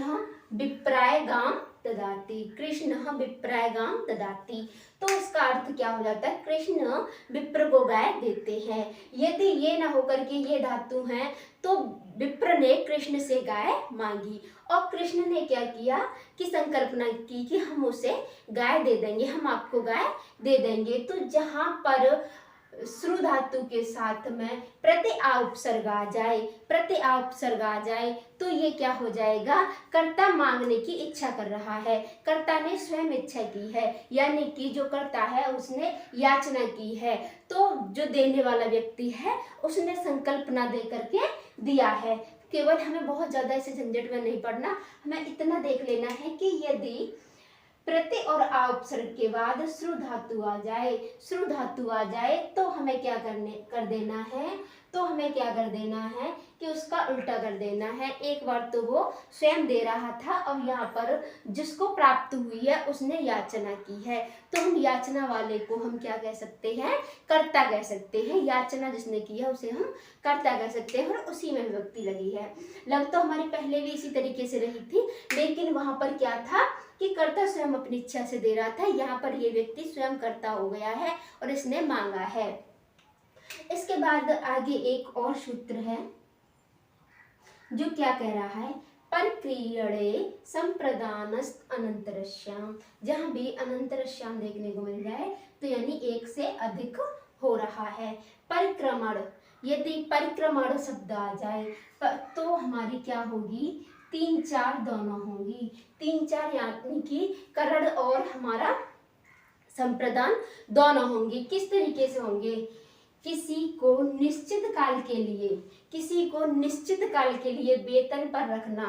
विप्राय गाम ददाति, कृष्ण विप्राय गाम ददाति। तो इसका अर्थ क्या हो जाता है, कृष्ण विप्र को गाय देते हैं। यदि ये ना होकर के ये धातु हैं, तो विप्र ने कृष्ण से गाय मांगी, और कृष्ण ने क्या किया कि संकल्पना की कि हम उसे गाय दे देंगे, हम आपको गाय दे देंगे। तो जहां पर श्रु धातु के साथ में प्रत्यय आ उपसर्ग आ जाए, प्रत्यय आ उपसर्ग आ जाए, तो ये क्या हो जाएगा, कर्ता मांगने की इच्छा कर रहा है, कर्ता ने स्वयं इच्छा की है, यानी कि जो करता है उसने याचना की है। तो जो देने वाला व्यक्ति है उसने संकल्पना दे करके दिया है। केवल हमें बहुत ज्यादा ऐसे झंझट में नहीं पड़ना, हमें इतना देख लेना है कि यदि प्रत्यय और आ उपसर्ग के बाद श्रु धातु आ जाए, श्रु धातु आ जाए, तो हमें क्या कर देना है, तो हमें क्या कर देना है कि उसका उल्टा कर देना है। एक बार तो वो स्वयं दे रहा था, और यहाँ पर जिसको प्राप्त हुई है उसने याचना की है, तो हम याचना वाले को हम क्या कह सकते हैं, कर्ता कह सकते हैं। याचना जिसने की है उसे हम कर्ता कह सकते हैं, और उसी में विभक्ति लगी है। लग तो हमारी पहले भी इसी तरीके से रही थी, लेकिन वहां पर क्या था कि कर्ता स्वयं अपनी इच्छा से दे रहा था, यहाँ पर ये व्यक्ति स्वयं कर्ता हो गया है और इसने मांगा है। इसके बाद आगे एक और सूत्र है जो क्या कह रहा है, परक्रीयणे संप्रदानस्त अनंतरश्याम। जहां भी अनंतरश्याम देखने को मिल जाए तो यानी एक से अधिक हो रहा है। परिक्रमण, यदि परिक्रमण शब्द आ जाए तो हमारी क्या होगी, 3 4 दोनों होंगी। 3 4 यानी कि करण और हमारा संप्रदान दोनों होंगे। किस तरीके से होंगे, किसी को निश्चित काल के लिए, किसी को निश्चित काल के लिए वेतन पर रखना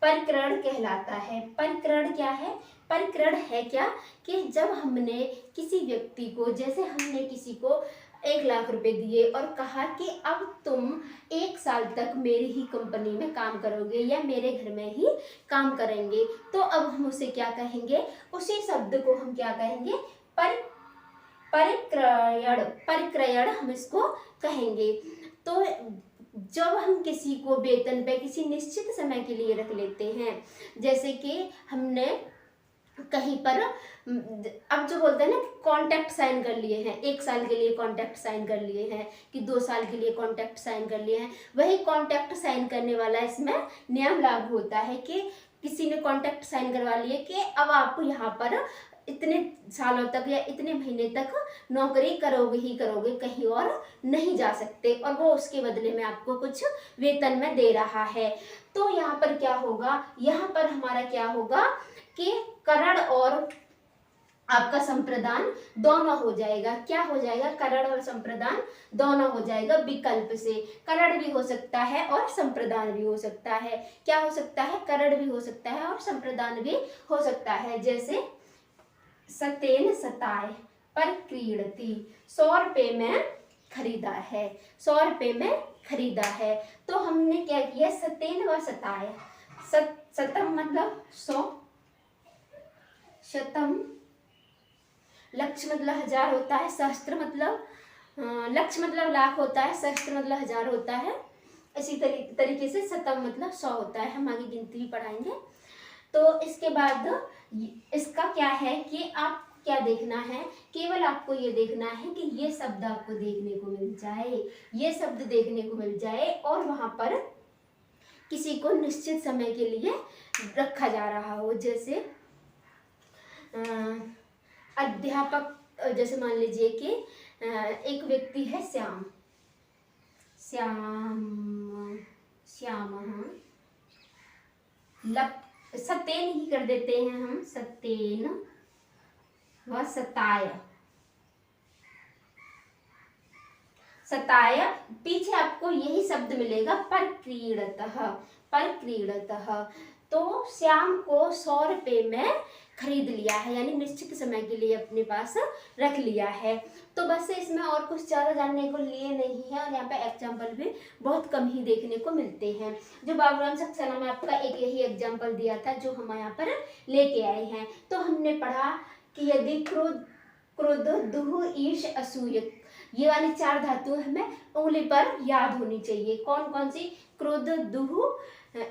परिकरण कहलाता है। परिकरण क्या है, परिकरण है क्या कि जब हमने किसी व्यक्ति को, जैसे हमने किसी को 1 लाख रुपए दिए और कहा कि अब तुम 1 साल तक मेरी ही कंपनी में काम करोगे या मेरे घर में ही काम करेंगे, तो अब हम उसे क्या कहेंगे, उसी शब्द को हम क्या कहेंगे, परिक्रयण, परिक्रयण हम इसको कहेंगे। तो जब हम किसी को वेतन पे किसी निश्चित समय के लिए रख लेते हैं, जैसे कि हमने कहीं पर अब जो बोलते हैं ना कॉन्ट्रैक्ट साइन कर लिए हैं, 1 साल के लिए कॉन्ट्रैक्ट साइन कर लिए हैं कि 2 साल के लिए कॉन्ट्रैक्ट साइन कर लिए हैं, वही कॉन्ट्रैक्ट साइन करने वाला इसमें नियम लागू होता है कि किसी ने कॉन्ट्रैक्ट साइन करवा लिए कि अब आप यहाँ पर इतने सालों तक या इतने महीने तक नौकरी करोगे ही करोगे, कहीं और नहीं जा सकते, और वो उसके बदले में आपको कुछ वेतन में दे रहा है। तो यहाँ पर क्या होगा, यहाँ पर हमारा क्या होगा कि करण और आपका संप्रदान दोनों हो जाएगा। क्या हो जाएगा, करण और संप्रदान दोनों हो जाएगा। विकल्प से करण भी हो सकता है और संप्रदान भी हो सकता है। क्या हो सकता है, करण भी हो सकता है और संप्रदान भी हो सकता है। जैसे सतेन सताए पर क्रीडती, 100 रुपये में खरीदा है, 100 रुपये में खरीदा है। तो हमने क्या किया, सतेन व सताए, सतम मतलब 100, शतम लक्ष्य मतलब 1000 होता है, सहस्त्र मतलब लक्ष्य मतलब लाख होता है, सहस्त्र मतलब 1000 होता है। इसी तरीके से शतम मतलब 100 होता है। हम आगे गिनती भी पढ़ाएंगे। तो इसके बाद इसका क्या है कि आप क्या देखना है, केवल आपको ये देखना है कि ये शब्द आपको देखने को मिल जाए, ये शब्द देखने को मिल जाए और वहां पर किसी को निश्चित समय के लिए रखा जा रहा हो। जैसे अध्यापक, जैसे मान लीजिए कि एक व्यक्ति है श्याम, श्याम श्याम, सतेन ही कर देते हैं हम, सतेन व सताय, सताय पीछे आपको यही शब्द मिलेगा, पर क्रीडतः, पर क्रीडतः। तो श्याम को 100 रुपये में खरीद लिया है, यानी निश्चित समय के लिए अपने पास रख लिया है। तो बस इसमें और कुछ ज़्यादा जानने को लिए नहीं है, और यहाँ पे एग्जाम्पल भी बहुत कम ही देखने को मिलते हैं। जो बाबूराम सक्सेना में आपका एक यही एग्जाम्पल दिया था जो हम यहाँ पर लेके आए हैं। तो हमने पढ़ा कि यदि क्रोध, क्रोध, दुह, ईर्ष, असूय, ये वाली 4 धातु हमें उंगली पर याद होनी चाहिए। कौन कौन सी? क्रोध, दुह,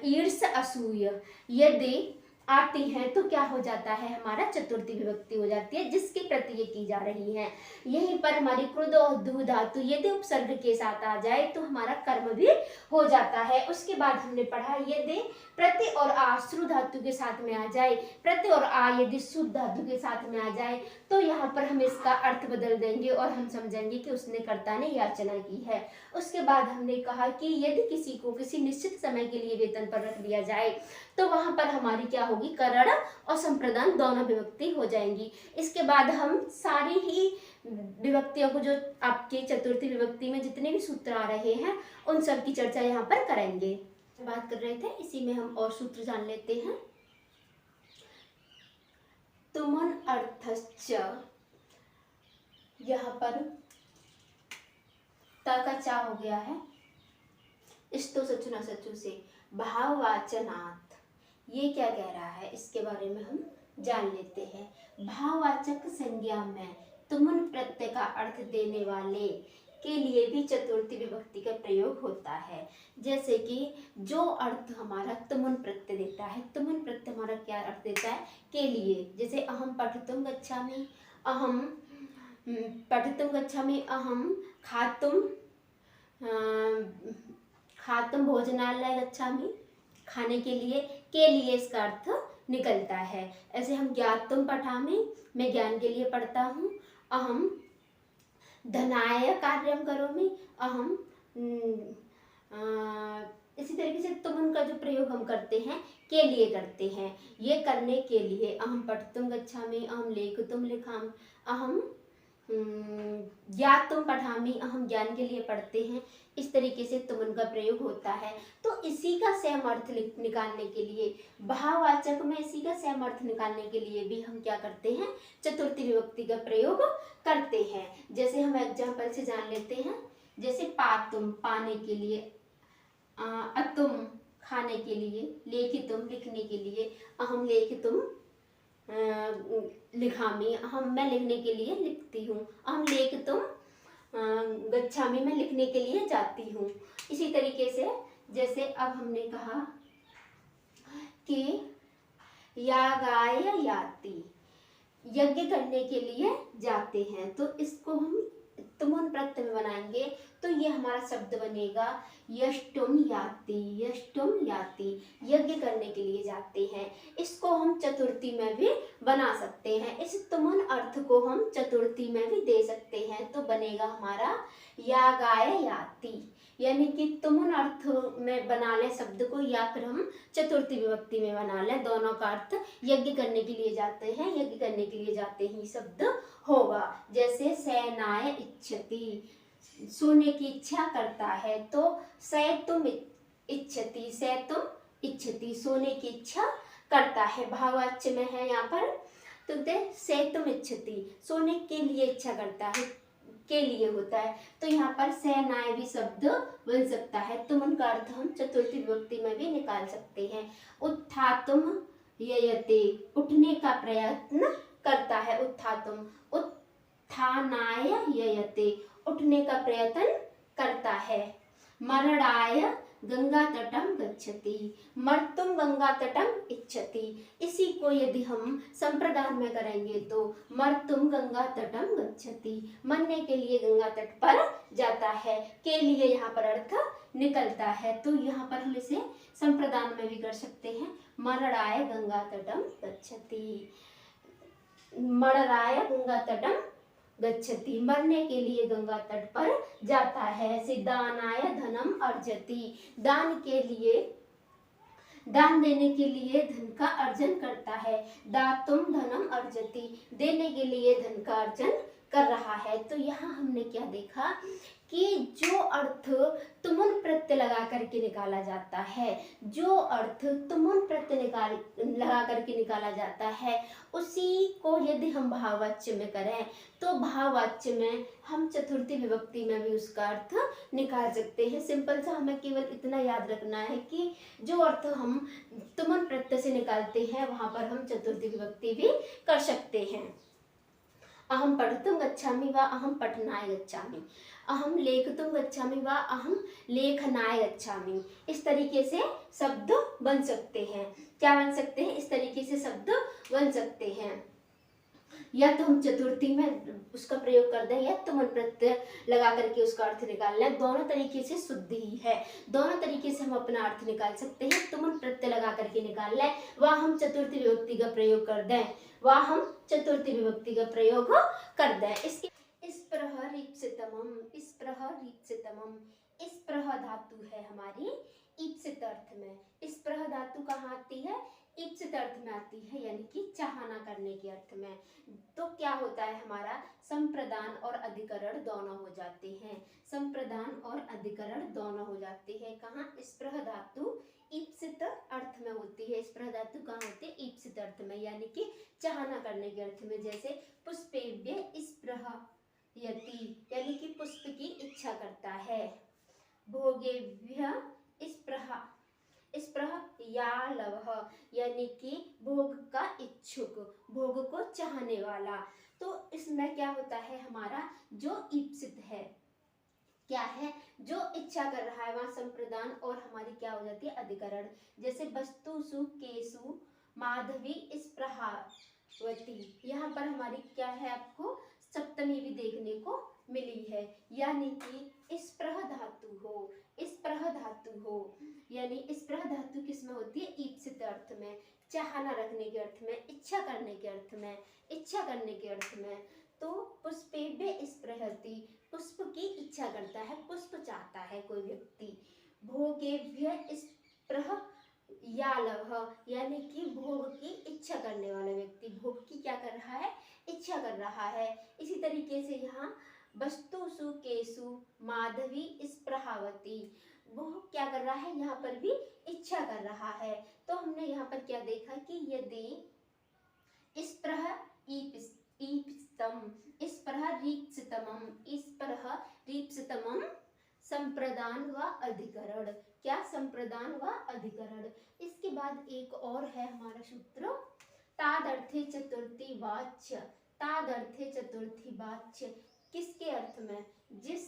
ईर्ष, असूय यदि आती है तो क्या हो जाता है, हमारा चतुर्थी विभक्ति हो जाती है, जिसके प्रति ये की जा रही है। यहीं पर हमारी क्रोध और दुह धातु यदि उपसर्ग के साथ आ जाए तो हमारा कर्म भी हो जाता है। उसके बाद हमने पढ़ा यदि प्रति और आ श्रु धातु के साथ में आ जाए, प्रति और आ यदि शुद्ध धातु के साथ में आ जाए तो यहाँ पर हम इसका अर्थ बदल देंगे और हम समझेंगे कि उसने कर्ता ने याचना की है। उसके बाद हमने कहा कि यदि किसी को किसी निश्चित समय के लिए वेतन पर रख दिया जाए तो वहां पर हमारी क्या होगी, करण और संप्रदान दोनों विभक्ति हो जाएंगी। इसके बाद हम सारी ही विभक्तियों को, जो आपके चतुर्थी विभक्ति में जितने भी सूत्र आ रहे हैं उन सब की चर्चा यहाँ पर करेंगे। बात कर रहे थे, इसी में हम और सूत्र जान लेते हैं। तुमन अर्थश्च, यहाँ पर ता का चा हो गया है, इस्तो सचु न सचु से भाववाचनात्, ये क्या कह रहा है इसके बारे में हम जान लेते हैं। भाववाचक संज्ञा में तुमन प्रत्यय का अर्थ देने वाले के लिए भी चतुर्थी विभक्ति का प्रयोग होता है। जैसे कि जो अर्थ हमारा तुमन प्रत्यय देता है, तुमन प्रत्यय हमारा क्या अर्थ देता है, के लिए। जैसे अहम पठितुम गच्छामि, अहम पठितुम गच्छामि, अहम खातुम भोजनालय गच्छामि, खाने के लिए इसका अर्थ निकलता है। ऐसे हम ज्ञातुम पठामि, मैं ज्ञान के लिए पढ़ता हूँ, अहम धनाय कार्यम करोमि, अहम इसी तरीके से तुम का जो प्रयोग हम करते हैं के लिए करते हैं, ये करने के लिए। अहम पठितुम गच्छामि, अहम लेखितुम लिखामि, अहम ज्ञातुम पठामि, अहम ज्ञान के लिए पढ़ते हैं। इस तरीके से तुमन का प्रयोग होता है। तो इसी का सेम अर्थ निकालने के लिए, भाववाचक में इसी का सेम अर्थ निकालने के लिए भी हम क्या करते हैं, चतुर्थी विभक्ति का प्रयोग करते हैं। जैसे हम एग्जाम्पल से जान लेते हैं। जैसे पातुम पाने के लिए, अतुम खाने के लिए, लेखितुम लिखने के लिए, अहम लेखितुम लिखामी, अहम मैं लिखने के लिए लिखती हूँ, अहम लेखितुम गच्छामी मैं लिखने के लिए जाती हूँ। इसी तरीके से जैसे अब हमने कहा कि यागाय याति, यज्ञ करने के लिए जाते हैं, तो इसको हम तुमन प्रत्यय में बनाएंगे तो ये हमारा शब्द बनेगा यष्टुम याति, यष्टुम याति, यज्ञ करने के लिए जाते हैं। इसको हम चतुर्थी में भी बना सकते हैं। इस तुमन अर्थ को हम चतुर्थी में भी दे सकते हैं, तो बनेगा हमारा यागाय याति, यानी कि तुमन अर्थ में बना लें शब्द को या फिर हम चतुर्थी विभक्ति में बना लें, दोनों का अर्थ यज्ञ करने के लिए जाते हैं, यज्ञ करने के लिए जाते ही शब्द होगा। जैसे सेनाय इच्छति, सोने की इच्छा करता है, तो सैतुम इच्छति, सैतुम इच्छति, सोने की इच्छा करता है, भाववाच्य में है यहाँ पर। तो सैतुम इच्छति, सोने के लिए इच्छा करता है, के लिए होता है, तो यहाँ पर सेनाय भी शब्द बन सकता है। तुमन का अर्थ हम चतुर्थी विभक्ति में भी निकाल सकते हैं। उत्थातुम ययते, उठने का प्रयत्न करता है। उत्थातुम, उत्थानाय ययते, उठने का प्रयत्न करता है। मरणाय गंगा तटम गच्छति, मर्तुम गंगा तटम इच्छति। इसी को यदि हम संप्रदान में करेंगे तो मर्तुम गंगा तटम गच्छति, मरने के लिए गंगा तट पर जाता है, के लिए यहाँ पर अर्थ निकलता है। तो यहाँ पर हम इसे संप्रदान में भी कर सकते हैं। मरणाय गंगा तटम गच्छति, मरणाय गंगा तटम गच्छति, मरने के लिए गंगा तट पर जाता है। सिद्धानाय धनम अर्जति, दान के लिए, दान देने के लिए धन का अर्जन करता है। दातुम धनम अर्जति, देने के लिए धन का अर्जन कर रहा है। तो यहाँ हमने क्या देखा कि जो अर्थ तुमुन प्रत्यय लगा करके निकाला जाता है, जो अर्थ तुमुन प्रत्यय लगा करके निकाला जाता है, उसी को यदि हम भाववाच्य में करें तो भाववाच्य में हम चतुर्थी विभक्ति में भी उसका अर्थ निकाल सकते हैं। सिंपल सा हमें केवल इतना याद रखना है कि जो अर्थ हम तुमुन प्रत्यय से निकालते हैं वहां पर हम चतुर्थी विभक्ति भी कर सकते हैं। अहम पठितुम गच्छामि व अहम पठनाय गच्छामि, अहम लेखितुम गच्छामि व अहम लेखनाय गच्छामि। इस तरीके से शब्द बन सकते हैं। क्या बन सकते हैं? इस तरीके से शब्द बन सकते हैं। या तो हम चतुर्थी में उसका प्रयोग कर दें या तुमुन प्रत्यय लगा करके उसका अर्थ निकाल लें। दोनों तरीके से शुद्ध ही है, दोनों तरीके से हम अपना अर्थ निकाल सकते हैं। तुमुन प्रत्यय लगा करके निकाल लें व हम चतुर्थी विभक्ति का प्रयोग कर दें, व हम चतुर्थी विभक्ति का प्रयोग कर दें। इसके स्पृह रीप्सितमम, स्पृह रीप्सितमम, स्पृह धातु है हमारी ईप्सित अर्थ में। स्पृह धातु कहाँ आती है? ईप्सित अर्थ में आती है, यानी कि चाहना करने के अर्थ में। तो क्या होता है हमारा? संप्रदान और अधिकरण दोनों हो जाते हैं, संप्रदान और अधिकरण दोनों हो जाते हैं। कहाँ? स्पृह धातु ईप्सित अर्थ में होती है। स्पृह धातु कहाँ होती है? ईप्सित अर्थ में, यानी कि चाहना करने के अर्थ में। जैसे पुष्पेभ्य स्पृहयति, यानी कि पुष्प की इच्छा करता है। भोगेभ्य स्पृहयालवः, यानी कि भोग का इच्छुक, भोग को चाहने वाला। तो इसमें क्या होता है हमारा? जो ईप्सित है, क्या है? जो इच्छा कर रहा है, वहां संप्रदान और हमारी क्या हो जाती है? अधिकरण। जैसे वस्तुषु केशु माधवी स्पृहावती, यहाँ पर हमारी क्या है? आपको सप्तमी भी देखने को मिली है, यानी कि स्पृह धातु हो, स्पृह धातु हो, यानी स्पृह धातु किसमें होती है? ईप्सित अर्थ में, चाहना रखने के अर्थ में, इच्छा करने के अर्थ में, इच्छा करने के अर्थ में। तो पुष्पेभ्य स्पृहति, पुष्प की इच्छा करता है, पुष्प चाहता है कोई व्यक्ति। भोगेभ्य स्पृहयालवः, यानी कि भोग की इच्छा करने वाला व्यक्ति, भोग की क्या कर रहा है? इच्छा कर रहा है। इसी तरीके से यहाँ वस्तुषु केशु माधवी स्पृहावती, वो क्या कर रहा है? यहाँ पर भी इच्छा कर रहा है। तो हमने यहाँ पर क्या देखा कि यदि स्पृह ईप्सितम, स्पृह रीप्सितमम, स्पृह रीप्सितमम, संप्रदान व अधिकरण। क्या? संप्रदान व अधिकरण। इसके बाद एक और है हमारा सूत्र, तादर्थे चतुर्थी वाच्य, तादर्थे चतुर्थी वाच्य। किसके अर्थ में? जिस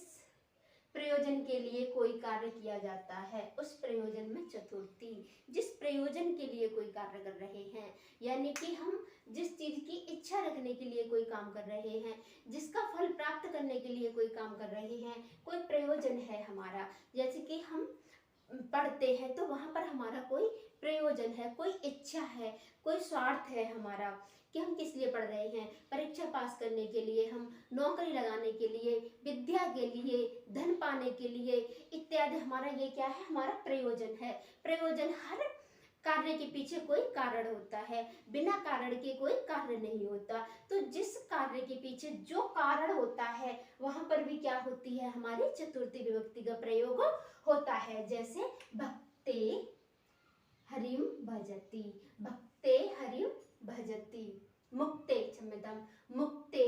प्रयोजन के लिए कोई कार्य किया जाता है उस प्रयोजन में चतुर्थी, जिस प्रयोजन के लिए कोई कार्य कर रहे हैं, यानी कि हम जिस चीज की इच्छा रखने के लिए कोई काम कर रहे हैं, जिसका फल प्राप्त करने के लिए कोई काम कर रहे हैं, कोई प्रयोजन है हमारा। जैसे कि हम पढ़ते हैं तो वहां पर हमारा कोई प्रयोजन है, कोई इच्छा है, कोई स्वार्थ है हमारा कि हम किस लिए पढ़ रहे हैं। परीक्षा पास करने के लिए, हम नौकरी लगाने के लिए, विद्या के लिए, धन पाने के लिए इत्यादि, हमारा ये क्या है? हमारा प्रयोजन है। प्रयोजन, हर कार्य के पीछे कोई कारण होता है, बिना कारण के कोई कार्य नहीं होता। तो जिस कार्य के पीछे जो कारण होता है वहां पर भी क्या होती है? हमारी चतुर्थी विभक्ति का प्रयोग होता है। जैसे भक्ते हरिम भजति, भक्ते हरिम भजति, मुक्ते, क्षम्यताम, मुक्ते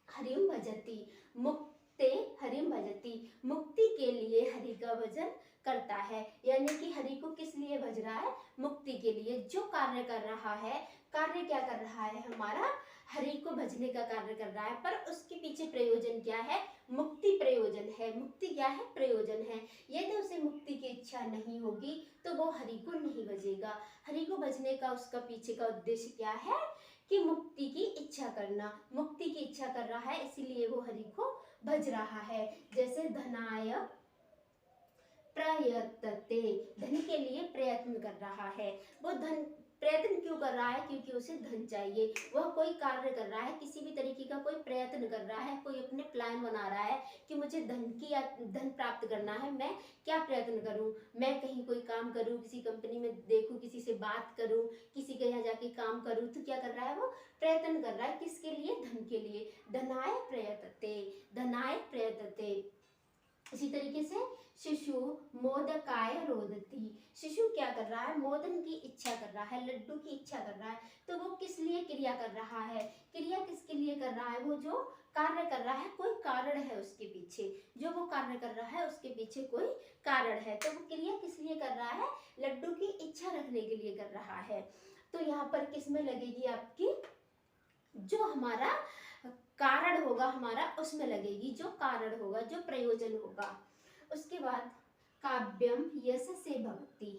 हरिम भजति, मुक्ते हरिम भजति, मुक्ति के लिए हरि का भजन करता है। यानी कि हरि को किस लिए भज रहा है? मुक्ति के लिए। जो कार्य कर रहा है कार्य क्या कर रहा है, हमारा हरि को भजने का कार्य कर रहा है, पर उसके पीछे प्रयोजन क्या है, मुक्ति प्रयोजन है। मुक्ति क्या है, प्रयोजन है। यदि उसे मुक्ति की इच्छा नहीं होगी तो वो हरि को नहीं भजेगा। हरि को भजने का उसका पीछे का उद्देश्य क्या है कि मुक्ति की इच्छा करना, मुक्ति की इच्छा कर रहा है, इसीलिए वो हरि को भज रहा है। जैसे धनाय प्रयतते, धन के लिए प्रयत्न कर रहा है। वो धन प्रयत्न क्यों कर रहा है, क्योंकि उसे धन चाहिए। वह कोई कार्य कर रहा है, किसी भी तरीके का कोई प्रयत्न कर रहा है, कोई अपने प्लान बना रहा है कि मुझे धन प्राप्त करना है, मैं क्या प्रयत्न करूं, मैं कहीं कोई काम करूं, किसी कंपनी में देखूं, किसी से बात करूं, किसी के यहाँ जाके काम करूं। तो क्या कर रहा है, वो प्रयत्न कर रहा है, किसके लिए, धन के लिए। धनाय प्रयतते, धनाय प्रयतते। इसी तरीके से शिशु मोदकाय रोदती, शिशु क्या कर रहा है, मोदन की इच्छा कर रहा है, लड्डू की इच्छा कर रहा है। तो वो किस लिए क्रिया कर रहा है, क्रिया किसके लिए कर रहा है, वो जो कार्य कर रहा है कोई कारण है उसके पीछे, जो वो कार्य कर रहा है उसके पीछे कोई कारण है। तो वो क्रिया किस लिए कर रहा है, लड्डू की इच्छा रखने के लिए कर रहा है। तो यहाँ पर किस में लगेगी आपकी, जो हमारा कारण होगा हमारा उसमें लगेगी, जो कारण होगा, जो प्रयोजन होगा। उसके बाद काव्यम यश से भवति,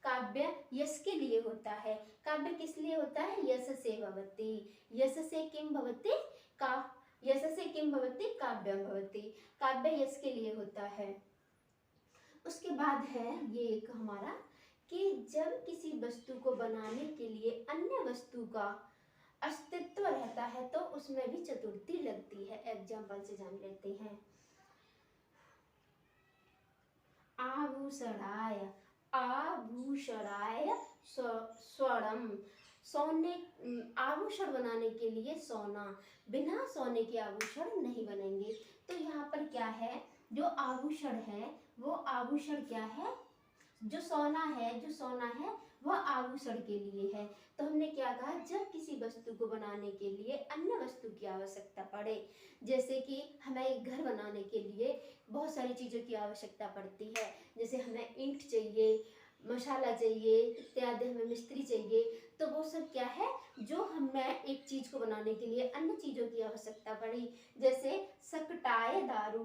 काव्य यश के लिए होता है। काव्य किस लिए होता है, यश से भवति, यश से किम भवति, का यश से किम भवति, काव्यम भवति, काव्य यश के लिए होता है। उसके बाद है ये एक हमारा कि जब किसी वस्तु को बनाने के लिए अन्य वस्तु का अस्तित्व रहता है तो उसमें भी चतुर्थी लगती है। एग्जाम्पल से जान लेते हैं। आभूषणाय, आभूषणाय स्वर्णम, सोने, आभूषण बनाने के लिए सोना, बिना सोने के आभूषण नहीं बनेंगे। तो यहाँ पर क्या है, जो आभूषण है वो आभूषण क्या है, जो सोना है, जो सोना है वह आभूषण के लिए है। तो हमने क्या कहा, जब किसी वस्तु को बनाने के लिए अन्य वस्तु की आवश्यकता पड़े, जैसे कि हमें एक घर बनाने के लिए बहुत सारी चीज़ों की आवश्यकता पड़ती है, जैसे हमें ईंट चाहिए, मसाला चाहिए इत्यादि, हमें मिस्त्री चाहिए। तो वो सब क्या है, जो हमें एक चीज़ को बनाने के लिए अन्य चीज़ों की आवश्यकता पड़ी, जैसे सकटाए दारू,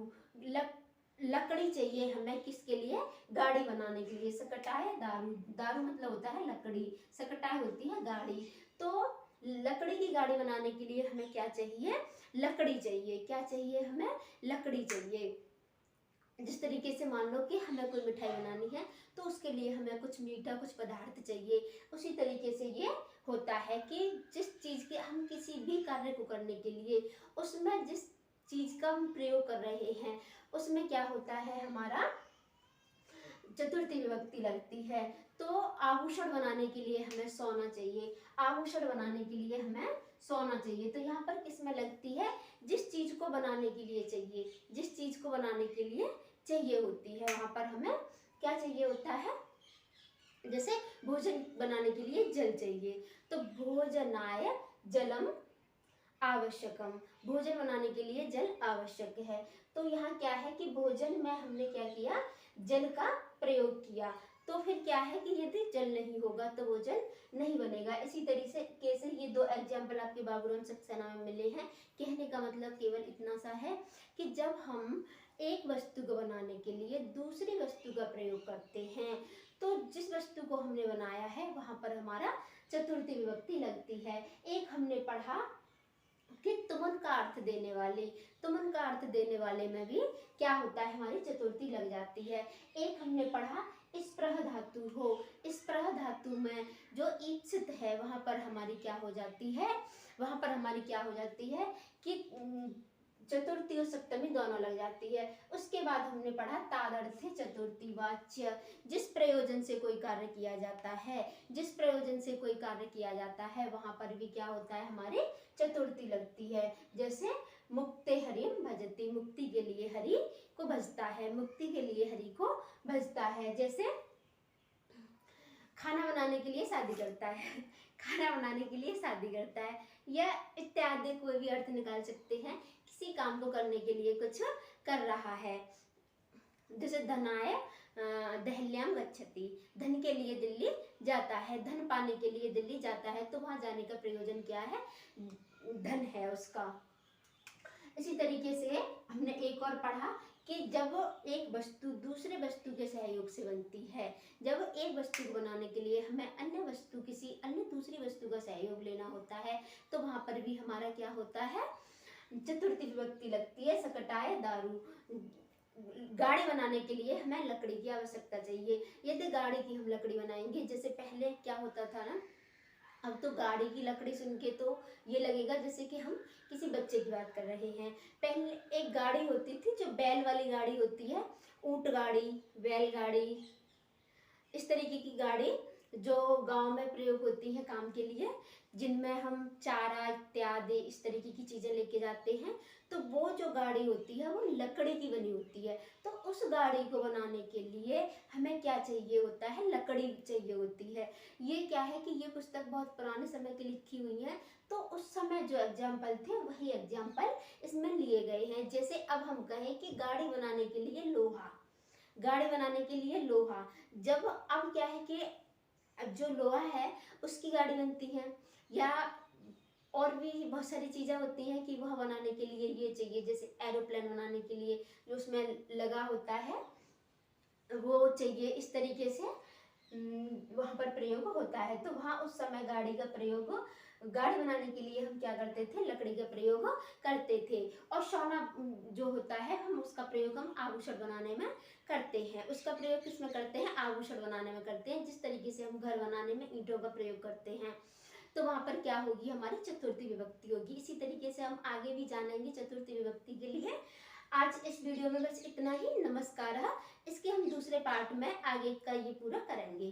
लकड़ी चाहिए हमें किसके लिए, गाड़ी बनाने के लिए। सकटाए दारू, दारू मतलब होता है लकड़ी, सकटाए होती है गाड़ी। तो लकड़ी की गाड़ी बनाने के लिए हमें क्या चाहिए, लकड़ी चाहिए। क्या चाहिए हमें, लकड़ी चाहिए। जिस तरीके से मान लो कि हमें कोई मिठाई बनानी है तो उसके लिए हमें कुछ मीठा, कुछ पदार्थ चाहिए। उसी तरीके से ये होता है कि जिस चीज़ के हम किसी भी कार्य को करने के लिए उसमें जिस चीज़ का हम प्रयोग कर रहे हैं उसमें क्या होता है, हमारा चतुर्थी विभक्ति लगती है। तो आभूषण बनाने के लिए हमें सोना चाहिए, आभूषण बनाने के लिए हमें सोना चाहिए। तो यहाँ पर किस में लगती है, जिस चीज को बनाने के लिए चाहिए, जिस चीज को बनाने के लिए चाहिए होती है, वहां पर हमें क्या चाहिए होता है, जैसे भोजन बनाने के लिए जल चाहिए। तो भोजनाय जलम आवश्यकम, भोजन बनाने के लिए जल आवश्यक है। तो यहाँ क्या है कि भोजन में हमने क्या किया, जल का प्रयोग किया। तो फिर क्या है कि यदि जल नहीं होगा तो भोजन नहीं बनेगा। इसी तरीके से ये दो एग्जाम्पल आपके बाबूराम सक्सेना में मिले हैं। कहने का मतलब केवल इतना सा है कि जब हम एक वस्तु को बनाने के लिए दूसरी वस्तु का प्रयोग करते हैं तो जिस वस्तु को हमने बनाया है वहां पर हमारा चतुर्थी विभक्ति लगती है। एक हमने पढ़ा कि तुमन का अर्थ देने वाले, तुमन का अर्थ देने वाले में भी क्या होता है, हमारी चतुर्थी लग जाती है। एक हमने पढ़ा स्प्रह धातु हो, स्प्रह धातु में जो ईप्सित है वहां पर हमारी क्या हो जाती है, वहां पर हमारी क्या हो जाती है कि चतुर्थी और सप्तमी दोनों लग जाती है। उसके बाद हमने पढ़ा तादर्थे चतुर्थी वाच्य, जिस प्रयोजन से कोई कार्य किया जाता है, जिस प्रयोजन से कोई कार्य किया जाता है वहां पर भी क्या होता है, हमारी चतुर्थी लगती है। जैसे मुक्ते हरिम भजती, मुक्ति के लिए हरि को भजता है, मुक्ति के लिए हरि को भजता है। जैसे खाना बनाने के लिए शादी करता है, खाना बनाने के लिए शादी करता है, या इत्यादि कोई भी अर्थ निकाल सकते हैं। किसी काम को करने के लिए कुछ कर रहा है। जैसे धनाय दहल्याम गच्छति, धन के लिए दिल्ली जाता है, धन पाने के लिए दिल्ली जाता है, तो वहाँ जाने का प्रयोजन क्या है, धन है उसका। इसी तरीके से हमने एक और पढ़ा कि जब एक वस्तु दूसरे वस्तु के सहयोग से बनती है, जब एक वस्तु को बनाने के लिए हमें अन्य वस्तु, किसी अन्य दूसरी वस्तु का सहयोग लेना होता है, तो वहाँ पर भी हमारा क्या होता है, चतुर्थी विभक्ति लगती है। सकटाए दारू, गाड़ी बनाने के लिए हमें लकड़ी की आवश्यकता चाहिए। यदि गाड़ी की हम लकड़ी बनाएंगे, जैसे पहले क्या होता था ना, अब तो गाड़ी की लकड़ी सुन के तो ये लगेगा जैसे कि हम किसी बच्चे की बात कर रहे हैं। पहले एक गाड़ी होती थी जो बैल वाली गाड़ी होती है, ऊंट गाड़ी, बैलगाड़ी, इस तरीके की गाड़ी जो गांव में प्रयोग होती है काम के लिए, जिनमें हम चारा इत्यादि इस तरीके की चीजें लेके जाते हैं। तो वो जो गाड़ी होती है वो लकड़ी की बनी होती है। तो उस गाड़ी को बनाने के लिए हमें क्या चाहिए होता है, लकड़ी चाहिए होती है। ये क्या है कि ये पुस्तक बहुत पुराने समय की लिखी हुई है, तो उस समय जो एग्जाम्पल थे वही एग्जाम्पल इसमें लिए गए हैं। जैसे अब हम कहें कि गाड़ी बनाने के लिए लोहा, गाड़ी बनाने के लिए लोहा, जब अब क्या है कि अब जो लोहा है उसकी गाड़ी बनती है, या और भी बहुत सारी चीज़ें होती हैं कि वह बनाने के लिए ये चाहिए, जैसे एरोप्लेन बनाने के लिए जो उसमें लगा होता है वो चाहिए। इस तरीके से वहाँ पर प्रयोग होता है। तो वहाँ उस समय गाड़ी का प्रयोग, गाड़ी बनाने के लिए हम क्या करते थे, लकड़ी का प्रयोग करते थे। और सोना जो होता है हम उसका प्रयोग हम आभूषण बनाने में करते हैं। उसका प्रयोग किस में करते हैं, आभूषण बनाने में करते हैं। जिस तरीके से हम घर बनाने में ईंटों का प्रयोग करते हैं, तो वहाँ पर क्या होगी, हमारी चतुर्थी विभक्ति होगी। इसी तरीके से हम आगे भी जानेंगे चतुर्थी विभक्ति के लिए। आज इस वीडियो में बस इतना ही। नमस्कार। इसके हम दूसरे पार्ट में आगे का ये पूरा करेंगे।